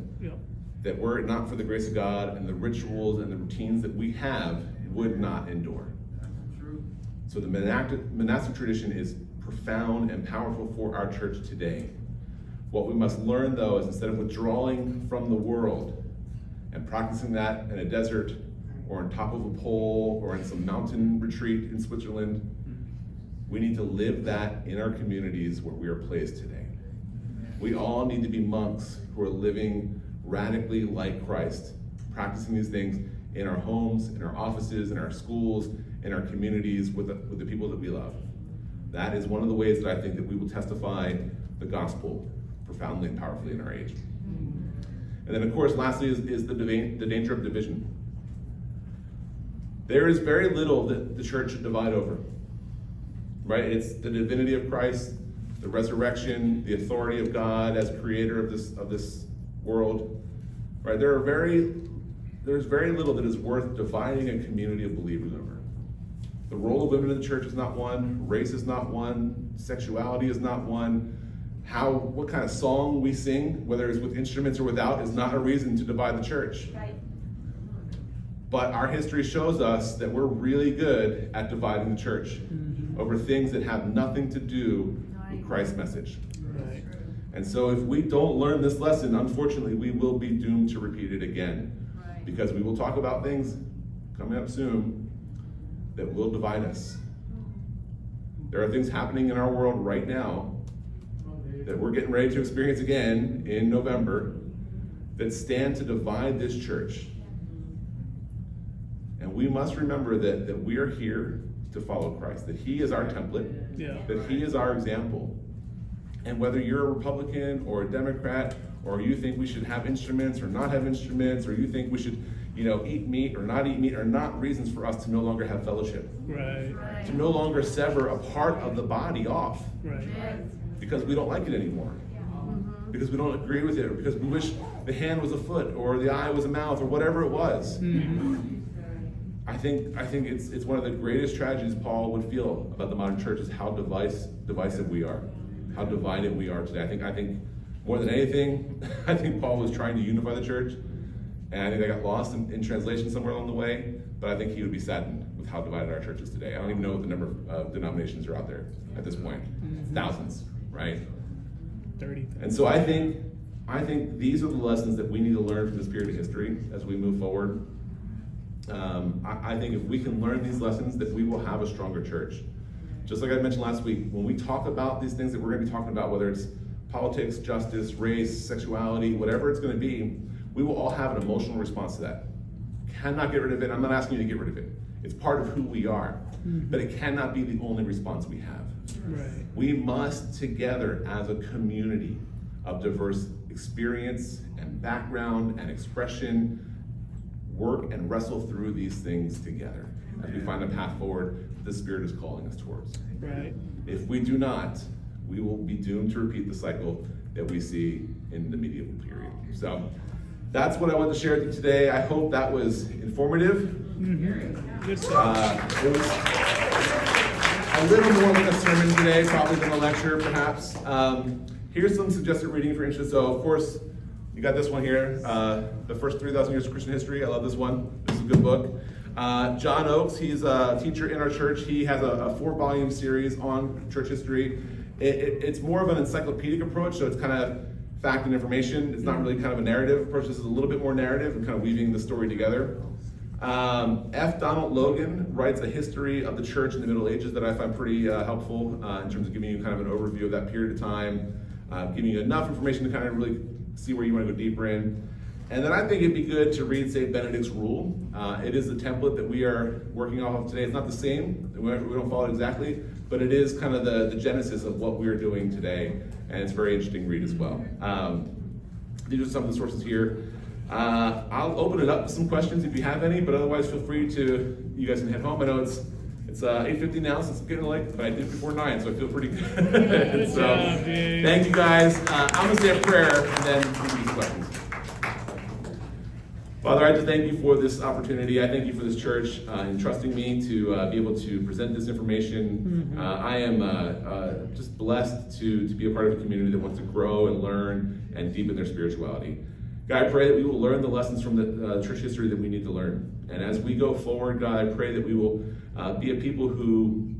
that were it not for the grace of God and the rituals and the routines that we have, would not endure. So the monastic tradition is profound and powerful for our church today. What we must learn, though, is instead of withdrawing from the world and practicing that in a desert or on top of a pole or in some mountain retreat in Switzerland, we need to live that in our communities where we are placed today. We all need to be monks who are living radically like Christ, practicing these things in our homes, in our offices, in our schools, in our communities with the people that we love. That is one of the ways that I think that we will testify the gospel profoundly and powerfully in our age. And then, of course, lastly is the danger of division. There is very little that the church should divide over, right? It's the divinity of Christ, the resurrection, the authority of God as creator of this world, right? There's very little that is worth dividing a community of believers over. The role of women in the church is not one, race is not one, sexuality is not one, what kind of song we sing, whether it's with instruments or without, is not a reason to divide the church. Right. But our history shows us that we're really good at dividing the church over things that have nothing to do with Christ's message. Right. And so if we don't learn this lesson, unfortunately, we will be doomed to repeat it again. Right. Because we will talk about things coming up soon that will divide us. There are things happening in our world right now that we're getting ready to experience again in November that stand to divide this church. And we must remember that we are here to follow Christ, that he is our template, that he is our example. And whether you're a Republican or a Democrat, or you think we should have instruments or not have instruments, or you think we should, eat meat or not eat meat, are not reasons for us to no longer have fellowship. Right. To no longer sever a part of the body off Right. because we don't like it anymore. Because we don't agree with it, or because we wish the hand was a foot, or the eye was a mouth, or whatever it was. I think it's one of the greatest tragedies Paul would feel about the modern church is how divisive we are, how divided we are today. I think more than anything, I think Paul was trying to unify the church, and I think I got lost in translation somewhere along the way. But I think he would be saddened with how divided our church is today. I don't even know what the number of denominations are out there at this point. Thousands, right? 30. And so I think these are the lessons that we need to learn from this period of history as we move forward. I think if we can learn these lessons, that we will have a stronger church. Just like I mentioned last week, when we talk about these things that we're going to be talking about, whether it's politics, justice, race, sexuality, whatever it's going to be, we will all have an emotional response to that. Cannot get rid of it. I'm not asking you to get rid of it. It's part of who we are. But it cannot be the only response we have. Right. We must, together as a community of diverse experience and background and expression, work and wrestle through these things together as we find a path forward that the Spirit is calling us towards. Right. If we do not, we will be doomed to repeat the cycle that we see in the medieval period. So that's what I wanted to share with you today. I hope that was informative. Good stuff. It was a little more like a sermon today, probably than a lecture, perhaps. Here's some suggested reading for interest. So, of course, you got this one here, The First 3,000 Years of Christian History. I love this one. This is a good book. John Oakes, he's a teacher in our church. He has a 4-volume series on church history. It's more of an encyclopedic approach, so it's kind of fact and information. It's not really kind of a narrative approach. This is a little bit more narrative and kind of weaving the story together. F. Donald Logan writes a history of the church in the Middle Ages that I find pretty helpful in terms of giving you kind of an overview of that period of time, giving you enough information to kind of really see where you want to go deeper in. And then I think it'd be good to read St. Benedict's rule. It is the template that we are working off of today. It's not the same, we don't follow it exactly, but it is kind of the genesis of what we're doing today, and it's a very interesting read as well. These are some of the sources here. I'll open it up to some questions if you have any, but otherwise feel free to, you guys can head home. I know it's 8:50 now, so it's getting late, but I did before 9, so I feel pretty good. Good So, job, dude. thank you guys. I'm gonna say a prayer and then we'll do some questions. Father, I just thank you for this opportunity. I thank you for this church in trusting me to be able to present this information. I am just blessed to be a part of a community that wants to grow and learn and deepen their spirituality. God, I pray that we will learn the lessons from the church history that we need to learn. And as we go forward, God, I pray that we will be a people who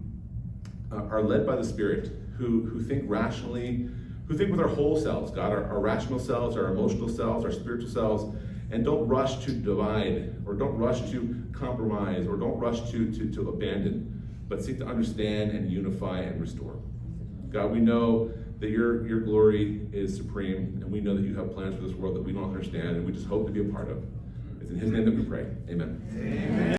are led by the Spirit, who think rationally, who think with our whole selves, God, our rational selves, our emotional selves, our spiritual selves, and don't rush to divide, or don't rush to compromise, or don't rush to abandon, but seek to understand and unify and restore. God, we know that your glory is supreme, and we know that you have plans for this world that we don't understand, and we just hope to be a part of. It's in his name that we pray. Amen. Amen.